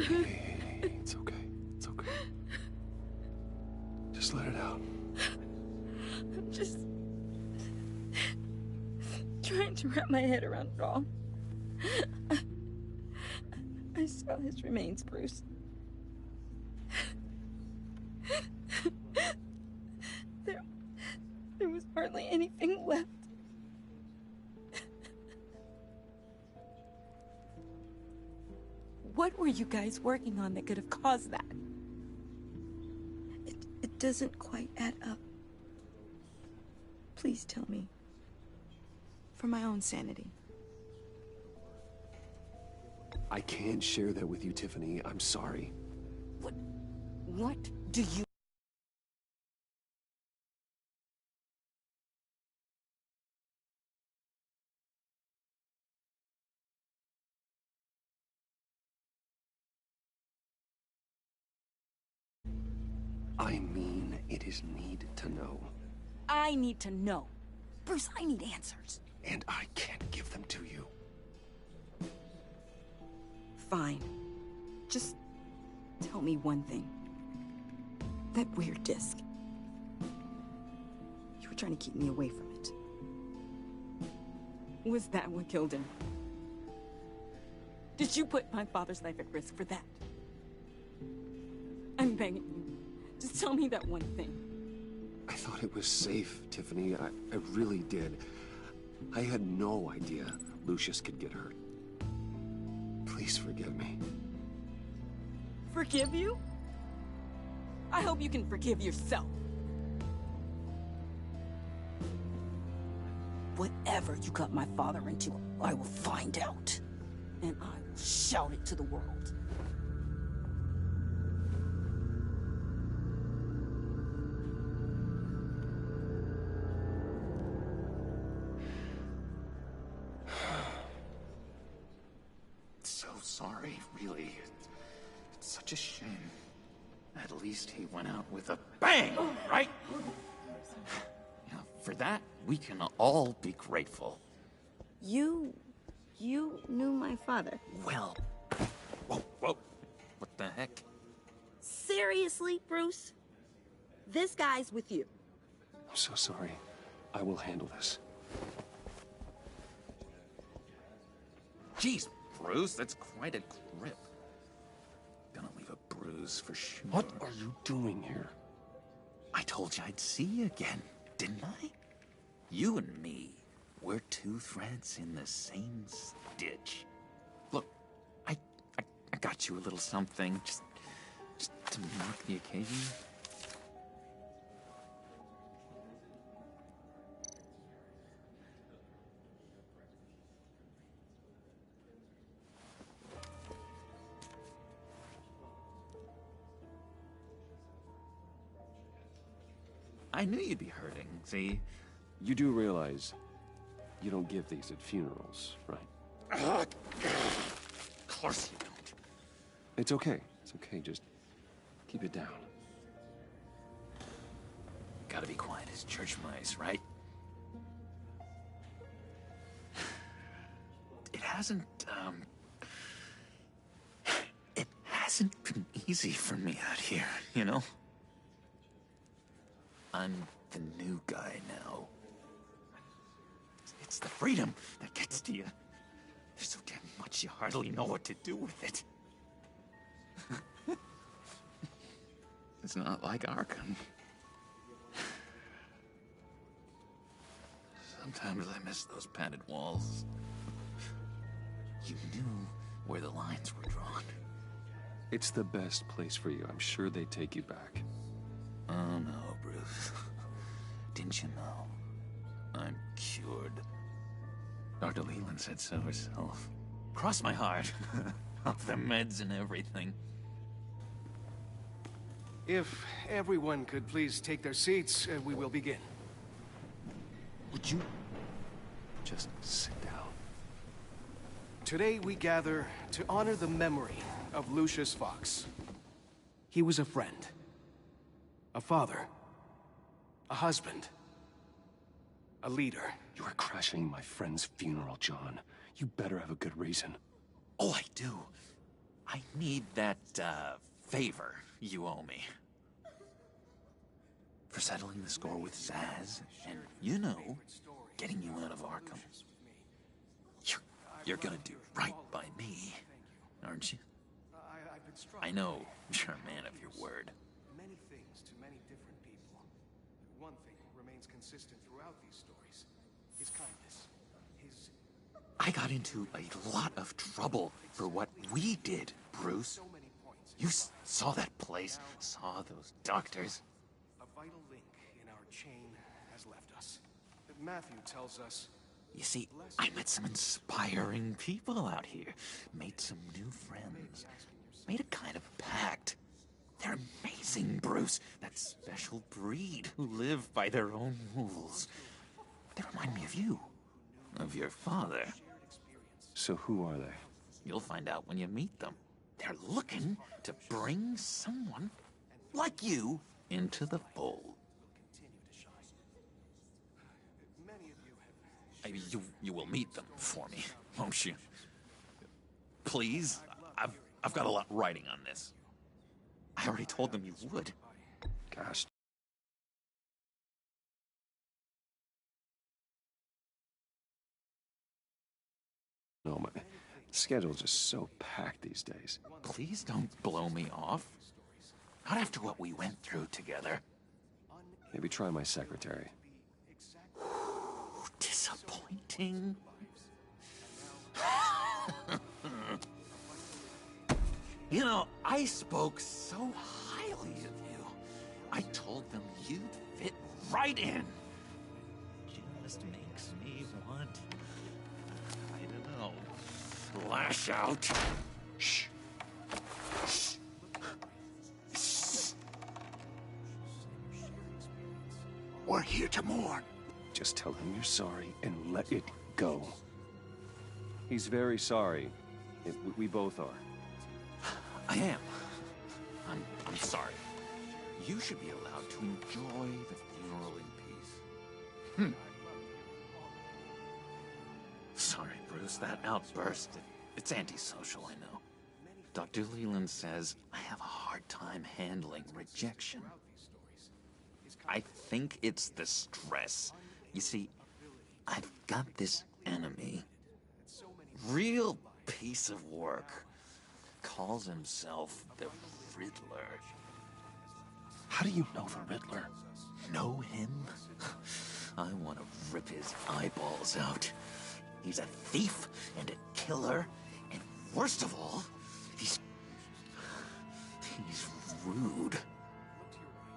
Hey, it's okay. It's okay. Just let it out.
I'm just trying to wrap my head around it all. I saw his remains, Bruce. There was hardly anything left. What were you guys working on that could have caused that? It doesn't quite add up. Please tell me. For my own sanity.
I can't share that with you, Tiffany. I'm sorry.
What do you...
I mean, it is need to know.
I need to know. Bruce, I need answers.
and I can't give them to you.
Fine. Just tell me one thing. That weird disc. You were trying to keep me away from it. Was that what killed him? Did you put my father's life at risk for that? I'm begging you. Just tell me that one thing.
I thought it was safe, Tiffany. I really did. I had no idea Lucius could get hurt. Please forgive me.
Forgive you? I hope you can forgive yourself. Whatever you got my father into, I will find out. And I will shout it to the world.
So sorry, really. It's such a shame. At least he went out with a bang, right? Yeah, for that, we can all be grateful.
You knew my father.
Well, whoa. What the heck?
Seriously, Bruce? This guy's with you.
I'm so sorry. I will handle this.
Jeez, Bruce, that's quite a grip. Gonna leave a bruise for sure.
What are you doing here?
I told you I'd see you again, didn't I? You and me, we're two threads in the same stitch. Look, I got you a little something, just to mark the occasion. I knew you'd be hurting, see?
You do realize you don't give these at funerals, right?
Of course you don't.
It's okay. It's okay. Just keep it down.
Gotta be quiet as church mice, right? It hasn't been easy for me out here, you know? I'm the new guy now. It's the freedom that gets to you. There's so damn much you hardly know what to do with it. It's not like Arkham. Sometimes I miss those padded walls. You knew where the lines were drawn.
It's the best place for you. I'm sure they take you back.
Oh no, Bruce. Didn't you know? I'm cured. Dr. Leland said so herself. Cross my heart. Off the meds and everything.
If everyone could please take their seats, we will begin.
Would you just sit down?
Today we gather to honor the memory of Lucius Fox. He was a friend, a father, a husband, a leader.
You are crashing my friend's funeral, John. You better have a good reason.
Oh, I do. I need that, favor you owe me. For settling the score with Zaz, and, you know, getting you out of Arkham. You're gonna do right by me, aren't you? I know you're a man of your word.
Many things to many different people. One thing remains consistent throughout these stories. His kindness. His...
I got into a lot of trouble for what we did, Bruce. You saw that place, saw those doctors.
A vital link in our chain has left us. Matthew tells us...
You see, I met some inspiring people out here. Made some new friends. Made a kind of pact. They're amazing, Bruce. That special breed who live by their own rules. They remind me of you. Of your father.
So who are they?
You'll find out when you meet them. They're looking to bring someone like you into the fold. Maybe you will meet them for me, won't you? Please? I've got a lot writing on this. I already told them you would.
Gosh. No, my schedule's just so packed these days.
Please don't blow me off. Not after what we went through together.
Maybe try my secretary.
Disappointing. You know, I spoke so highly of you. I told them you'd fit right in. Just makes me want, I don't know, lash out. Shh. Shh. Shh.
We're here to mourn.
Just tell him you're sorry and let it go. He's very sorry. We both are.
I am. I'm sorry. You should be allowed to enjoy the funeral in peace. Sorry, Bruce, that outburst, it's antisocial, I know. Dr. Leland says I have a hard time handling rejection. I think it's the stress. You see, I've got this enemy. Real piece of work. Calls himself the Riddler.
How do you know the Riddler?
Know him? I want to rip his eyeballs out. He's a thief and a killer, and worst of all, he's rude.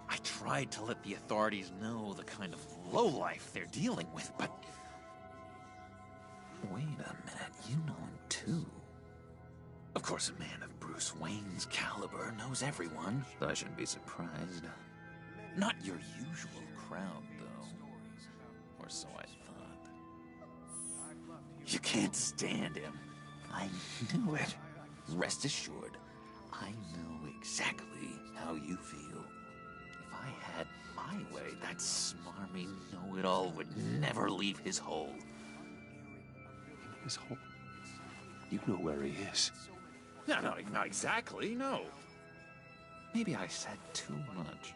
I tried to let the authorities know the kind of lowlife they're dealing with, but... Wait a minute, you know him too. Of course, a man of Bruce Wayne's caliber knows everyone, so I shouldn't be surprised. Not your usual crowd, though. Or so I thought. You can't stand him. I knew it. Rest assured, I know exactly how you feel. If I had my way, that smarmy know-it-all would never leave his hole.
His hole? You know where he is.
No, not exactly, no. Maybe I said too much.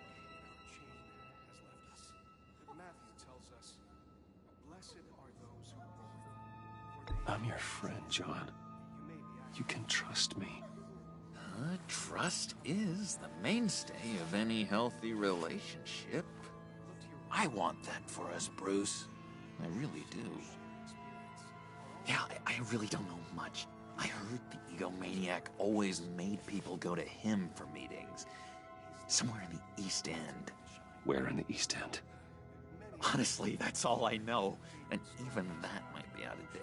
I'm your friend, John. You can trust me.
Trust is the mainstay of any healthy relationship. I want that for us, Bruce. I really do. Yeah, I really don't know much. I heard the egomaniac always made people go to him for meetings. Somewhere in the East End.
Where in the East End?
Honestly, that's all I know. And even that might be out of date.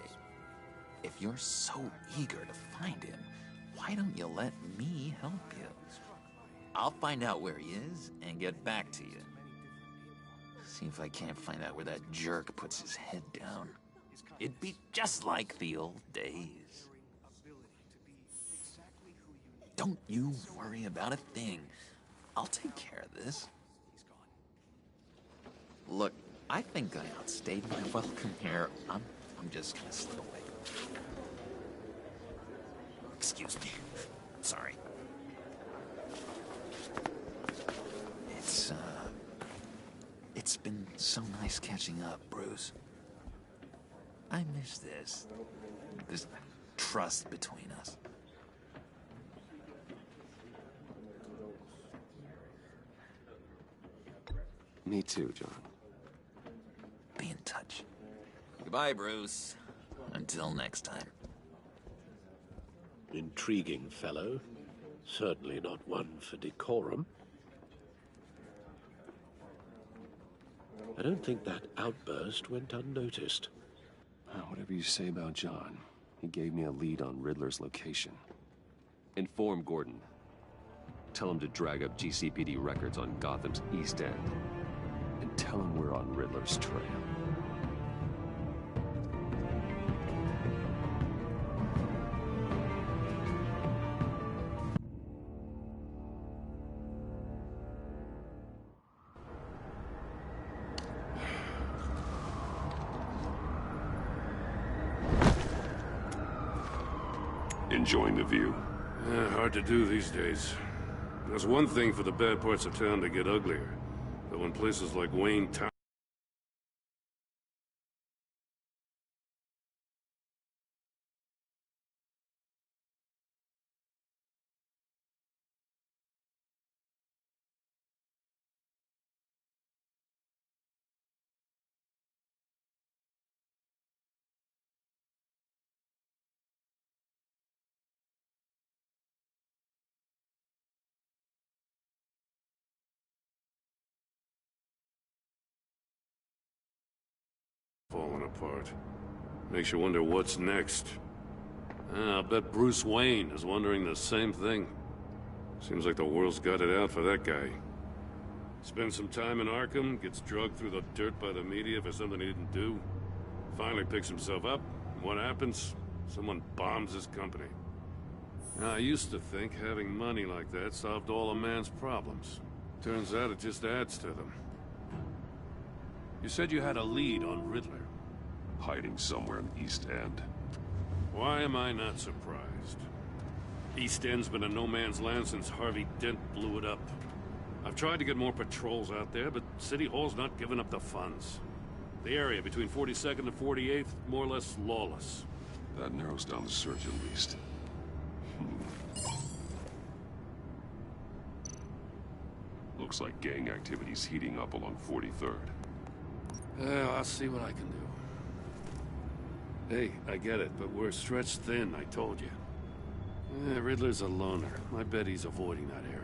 If you're so eager to find him, why don't you let me help you? I'll find out where he is and get back to you. See if I can't find out where that jerk puts his head down. It'd be just like the old days. Don't you worry about a thing. I'll take care of this. Look, I think I outstayed my welcome here. I'm just gonna slip away. Excuse me. Sorry. It's been so nice catching up, Bruce. I miss this trust between us.
Me too, John.
Be in touch. Goodbye, Bruce. Until next time.
Intriguing fellow. Certainly not one for decorum. I don't think that outburst went unnoticed.
Whatever you say about John, he gave me a lead on Riddler's location. Inform Gordon. Tell him to drag up GCPD records on Gotham's East End. And tell him we're on Riddler's trail.
Enjoying the view?
Hard to do these days. There's one thing for the bad parts of town to get uglier. But when places like Wayne Town falling apart. Makes you wonder what's next. I'll bet Bruce Wayne is wondering the same thing. Seems like the world's got it out for that guy. Spends some time in Arkham, gets drugged through the dirt by the media for something he didn't do. Finally picks himself up, and what happens? Someone bombs his company. Now, I used to think having money like that solved all a man's problems. Turns out it just adds to them. You said you had a lead on Riddler.
Hiding somewhere in the East End.
Why am I not surprised? East End's been a no-man's land since Harvey Dent blew it up. I've tried to get more patrols out there, but City Hall's not giving up the funds. The area between 42nd and 48th, more or less lawless.
That narrows down the search at least. Looks like gang activity's heating up along 43rd.
Well, I'll see what I can do. Hey, I get it, but we're stretched thin, I told you. Riddler's a loner. I bet he's avoiding that area.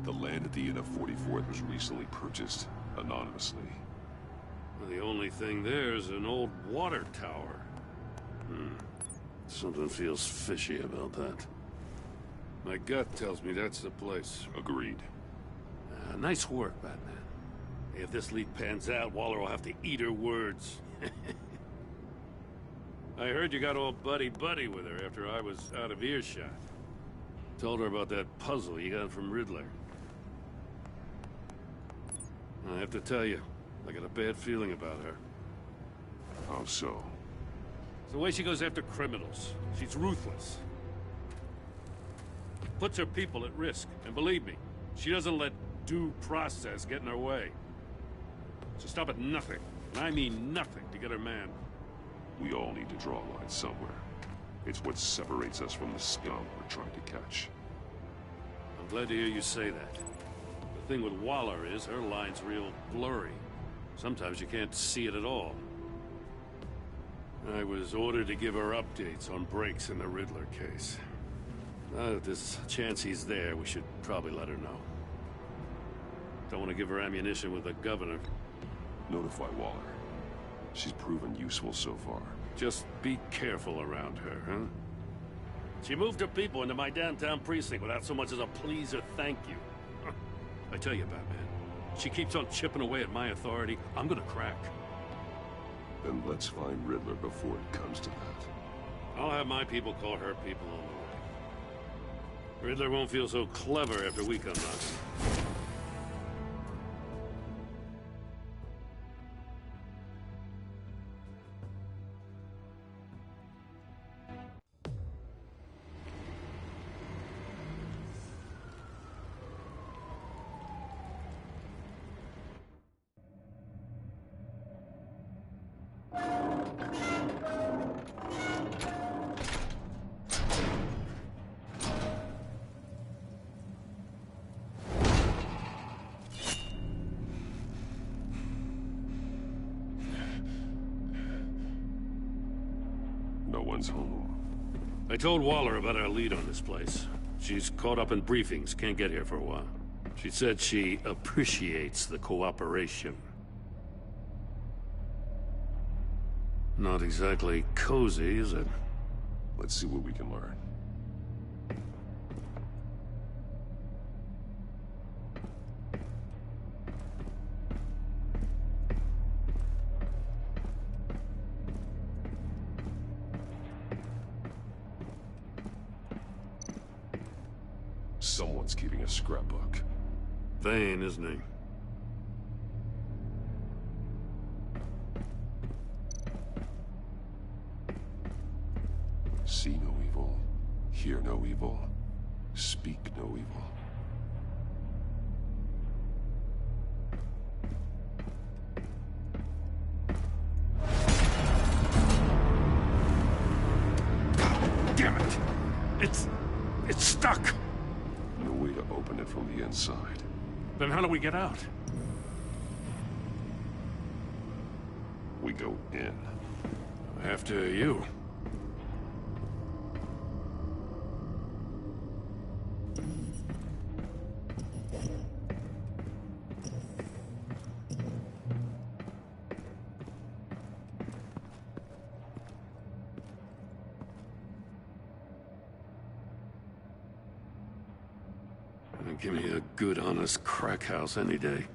The land at the end of 44th was recently purchased, anonymously.
Well, the only thing there is an old water tower. Something feels fishy about that. My gut tells me that's the place.
Agreed.
Nice work, Batman. If this lead pans out, Waller will have to eat her words. I heard you got all buddy-buddy with her after I was out of earshot. Told her about that puzzle you got from Riddler. I have to tell you, I got a bad feeling about her.
How so?
It's the way she goes after criminals. She's ruthless. Puts her people at risk. And believe me, she doesn't let due process get in her way. She'll stop at nothing, and I mean nothing, to get her man.
We all need to draw a line somewhere. It's what separates us from the scum we're trying to catch.
I'm glad to hear you say that. The thing with Waller is her line's real blurry. Sometimes you can't see it at all. I was ordered to give her updates on breaks in the Riddler case. Now that there's a chance he's there, we should probably let her know. Don't want to give her ammunition with the governor.
Notify Waller. She's proven useful so far.
Just be careful around her, huh? She moved her people into my downtown precinct without so much as a please or thank you. I tell you, Batman, she keeps on chipping away at my authority, I'm gonna crack.
Then let's find Riddler before it comes to that.
I'll have my people call her people on the way. Riddler won't feel so clever after we come knocking.
No one's home.
I told Waller about our lead on this place. She's caught up in briefings, can't get here for a while. She said she appreciates the cooperation. Not exactly cozy, is it?
Let's see what we can learn. Someone's keeping a scrapbook.
Vane, isn't he?
See no evil, hear no evil, speak no evil.
Damn it! It's stuck!
No way to open it from the inside.
Then how do we get out?
We go in.
After you. Give me a good, honest crack house any day.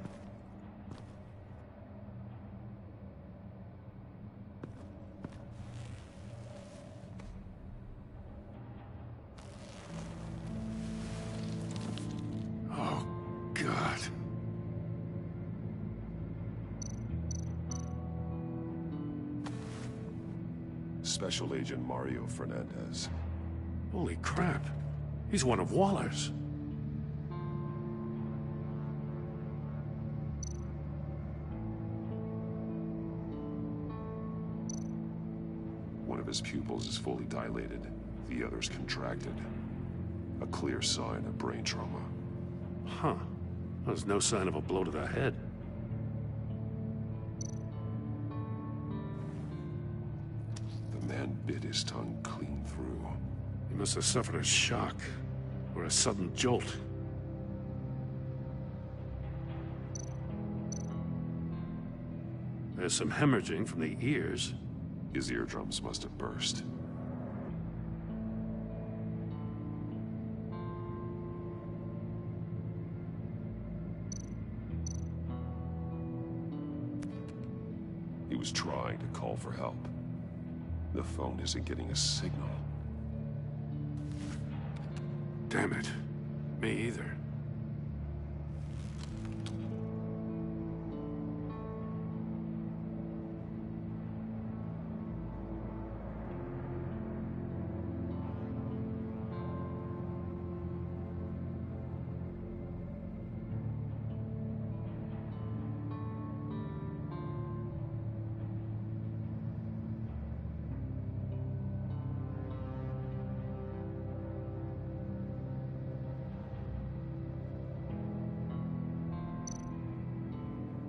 Oh, God.
Special Agent Mario Fernandez.
Holy crap. He's one of Waller's.
One of his pupils is fully dilated, the other's contracted. A clear sign of brain trauma.
Huh. There's no sign of a blow to the head.
The man bit his tongue clean through.
He must have suffered a shock, or a sudden jolt. There's some hemorrhaging from the ears.
His eardrums must have burst. He was trying to call for help. The phone isn't getting a signal.
Damn it. Me either.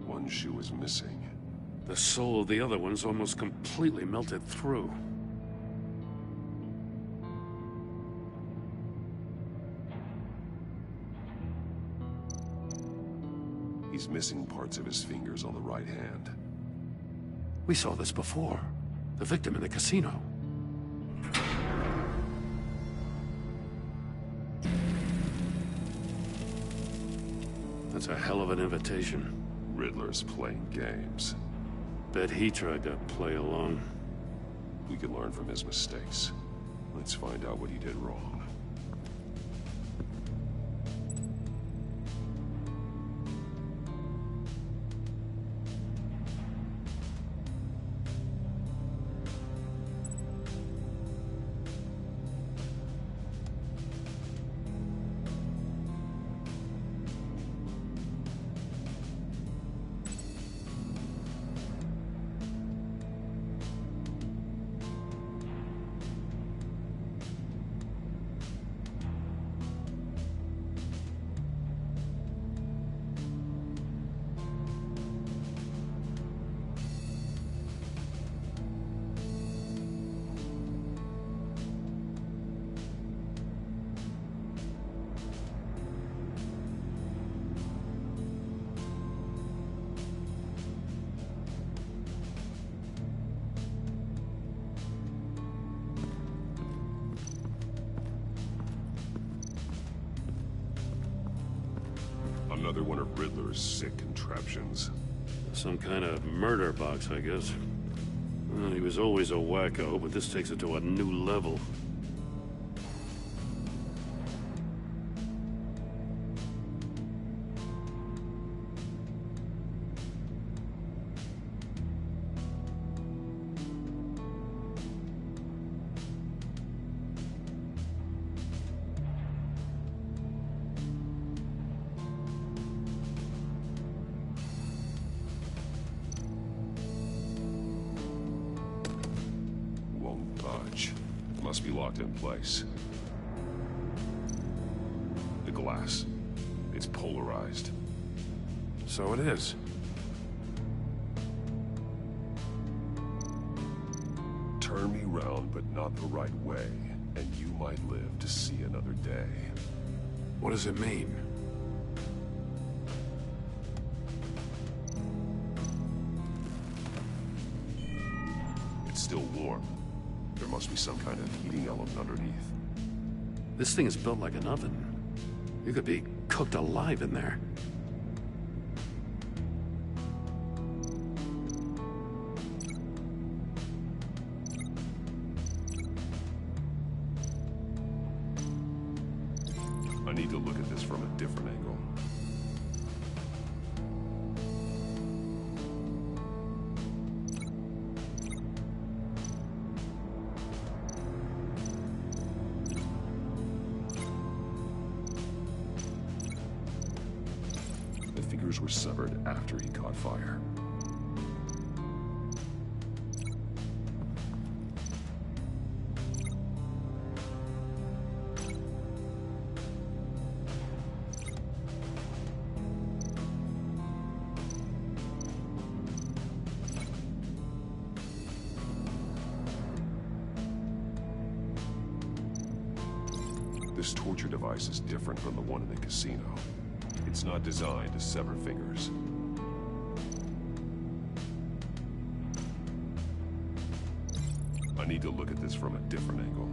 One shoe is missing.
The soul of the other one's almost completely melted through.
He's missing parts of his fingers on the right hand.
We saw this before. The victim in the casino. That's a hell of an invitation.
Riddler's playing games.
Bet he tried to play along.
We can learn from his mistakes. Let's find out what he did wrong. Another one of Riddler's sick contraptions.
Some kind of murder box, I guess. Well, he was always a wacko, but this takes it to a new level.
must be locked in place. The glass, it's polarized.
So it is.
Turn me round, but not the right way, and you might live to see another day.
What does it mean?
It's still warm. There must be some kind of heating element underneath.
This thing is built like an oven. You could be cooked alive in there.
I need to look at this from a different angle. The fingers were severed after he caught fire. This torture device is different from the one in the casino. It's not designed to sever fingers. I need to look at this from a different angle.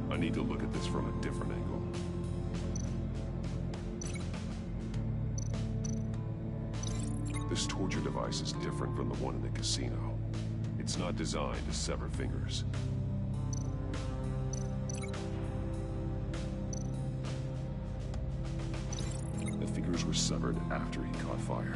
I need to look at this from a different angle. This torture device is different from the one in the casino. It's not designed to sever fingers. The fingers were severed after he caught fire.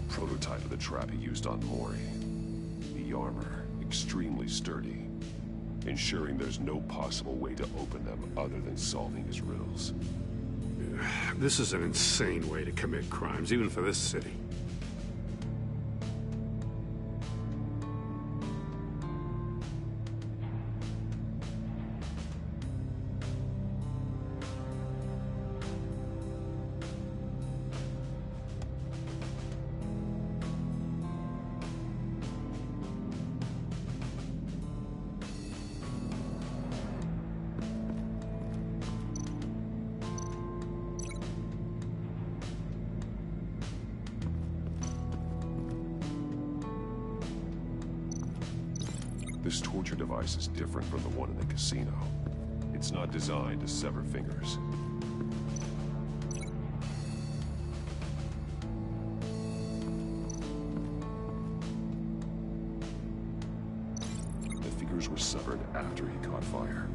Prototype of the trap he used on Mori. The armor, extremely sturdy, ensuring there's no possible way to open them other than solving his riddles.
This is an insane way to commit crimes, even for this city.
This torture device is different from the one in the casino. It's not designed to sever fingers. The fingers were severed after he caught fire.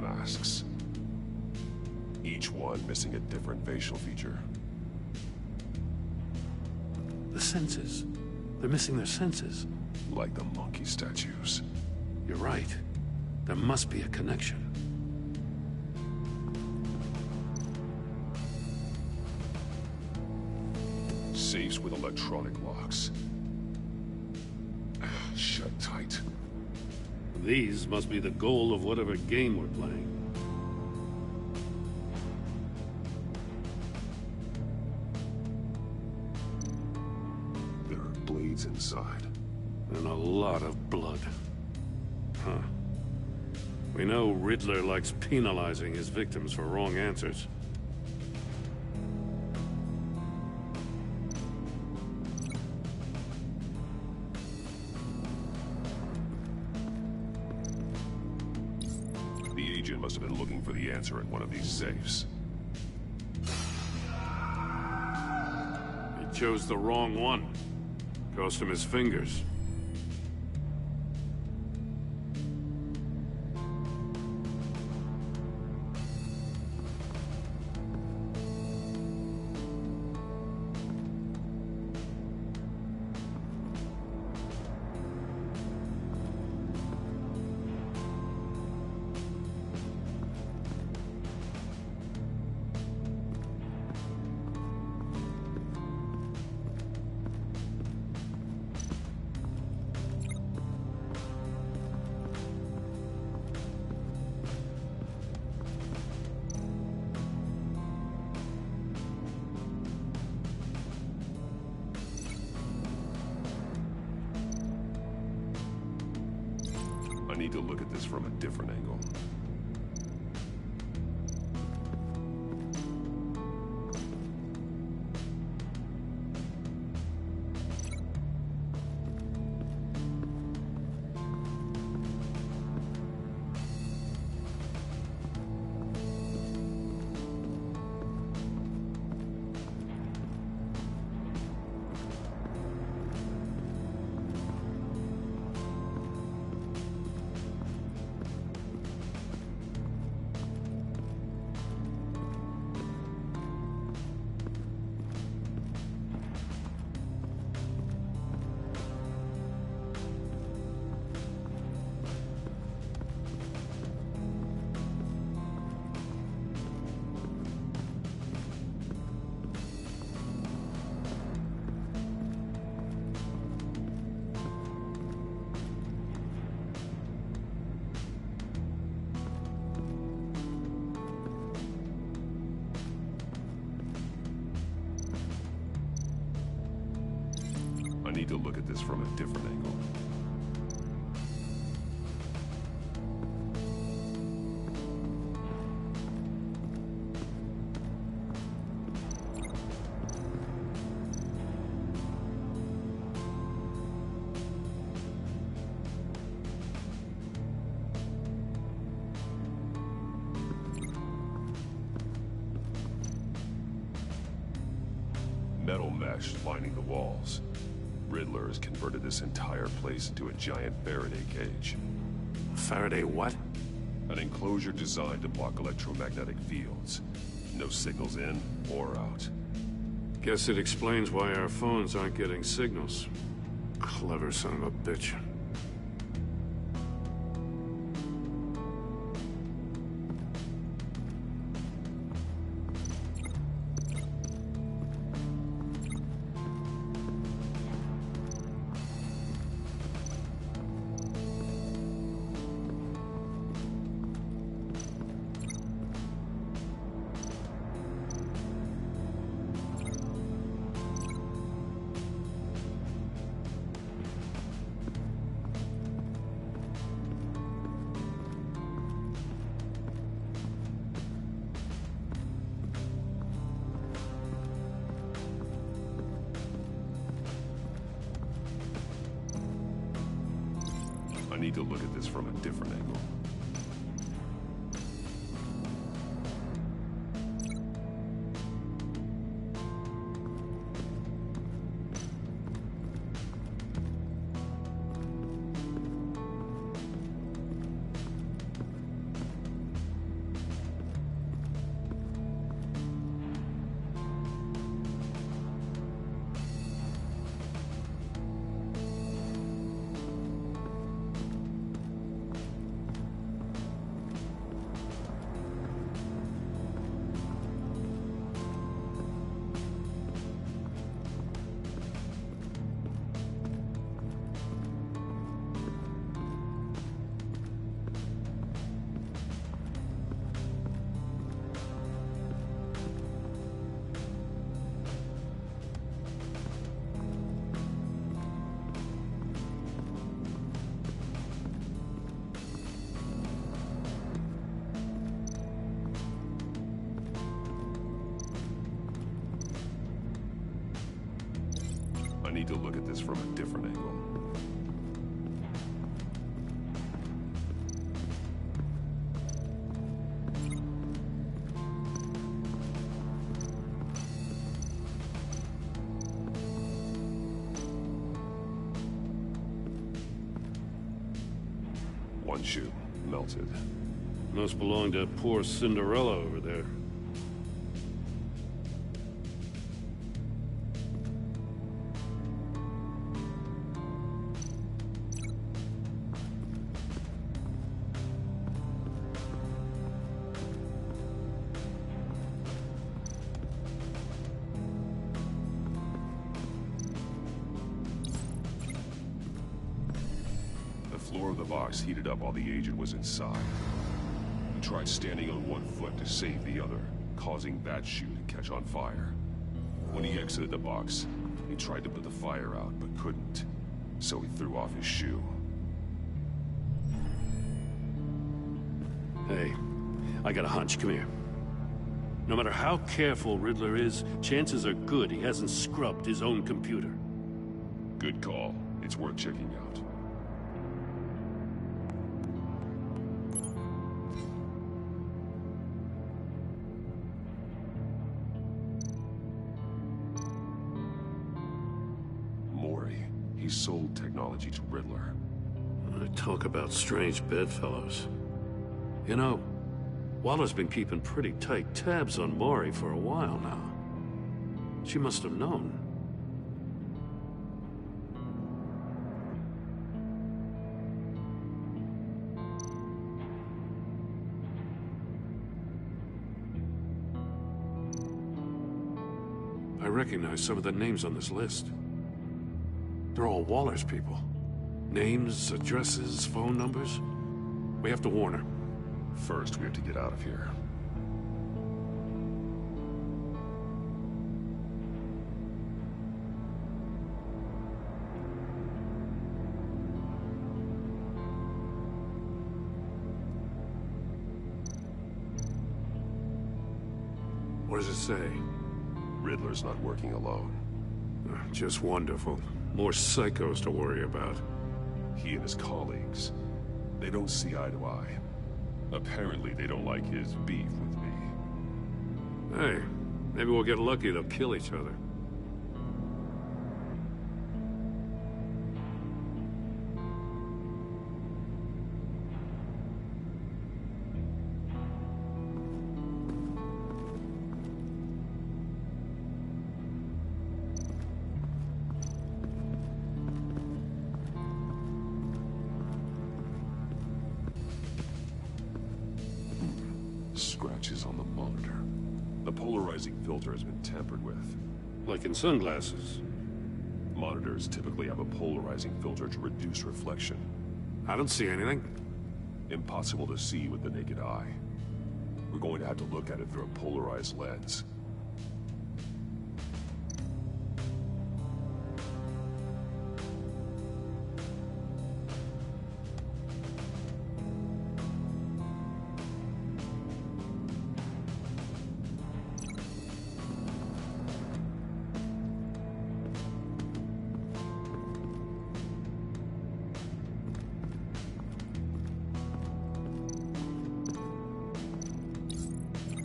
Masks. Each one missing a different facial feature.
The senses. They're missing their senses.
Like the monkey statues.
You're right. There must be a connection.
Safes with electronic locks. Shut tight.
These must be the goal of whatever game we're playing.
bleeds inside.
And a lot of blood. Huh. We know Riddler likes penalizing his victims for wrong answers.
The agent must have been looking for the answer in one of these safes.
He chose the wrong one. Cost him his fingers.
I need to look at this from a different angle. I need to look at this from a different angle. Metal mesh lining the walls. Riddler has converted this entire place into a giant Faraday cage.
Faraday what?
An enclosure designed to block electromagnetic fields. No signals in or out.
Guess it explains why our phones aren't getting signals. Clever son of a bitch.
I need to look at this from a different angle. need to look at this from a different angle. One shoe, melted.
Must belong to poor Cinderella over there.
The floor of the box heated up while the agent was inside. He tried standing on one foot to save the other, causing that shoe to catch on fire. When he exited the box, he tried to put the fire out, but couldn't. So he threw off his shoe.
Hey, I got a hunch. Come here. No matter how careful Riddler is, chances are good he hasn't scrubbed his own computer.
Good call. It's worth checking out. Mori. He sold technology to Riddler.
Talk about strange bedfellows. You know, Waller's been keeping pretty tight tabs on Mori for a while now. She must have known. I recognize some of the names on this list. They're all Waller's people. Names, addresses, phone numbers. We have to warn her.
First, we have to get out of here.
What does it say?
Riddler's not working alone.
Just wonderful. More psychos to worry about.
He and his colleagues, they don't see eye to eye. Apparently, they don't like his beef with me.
Hey, maybe we'll get lucky they'll kill each other.
Scratches on the monitor. The polarizing filter has been tampered with.
Like in sunglasses.
Monitors typically have a polarizing filter to reduce reflection.
I don't see anything.
Impossible to see with the naked eye. We're going to have to look at it through a polarized lens.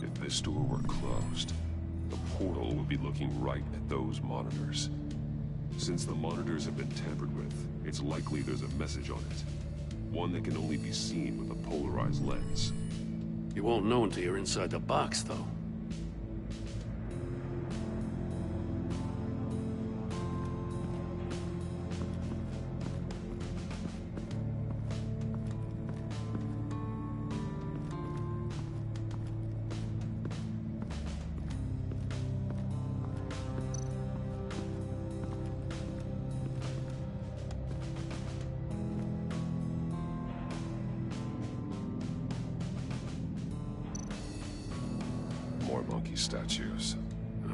If this door were closed, the portal would be looking right at those monitors. Since the monitors have been tampered with, it's likely there's a message on it. One that can only be seen with a polarized lens.
You won't know until you're inside the box, though.
More monkey statues.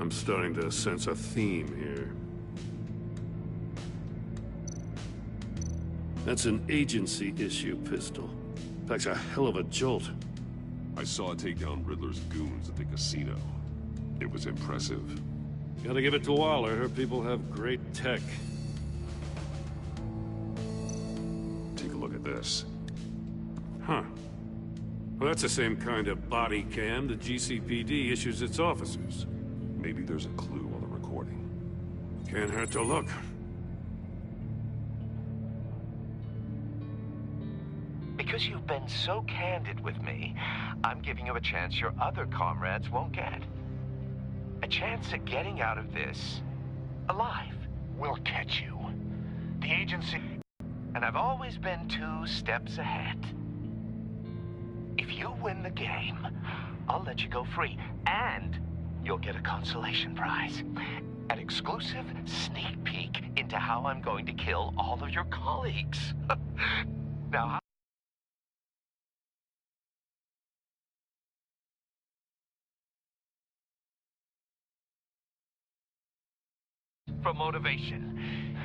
I'm starting to sense a theme here. That's an agency-issue pistol. Packs a hell of a jolt.
I saw it take down Riddler's goons at the casino. It was impressive.
Gotta give it to Waller. Her people have great tech.
Take a look at this.
Huh. Well, that's the same kind of body cam the GCPD issues its officers.
Maybe there's a clue on the recording.
Can't hurt to look.
Because you've been so candid with me, I'm giving you a chance your other comrades won't get. A chance at getting out of this alive.
We'll catch you. The agency...
And I've always been 2 steps ahead. If you win the game, I'll let you go free, and you'll get a consolation prize. An exclusive sneak peek into how I'm going to kill all of your colleagues. Now, how... For motivation.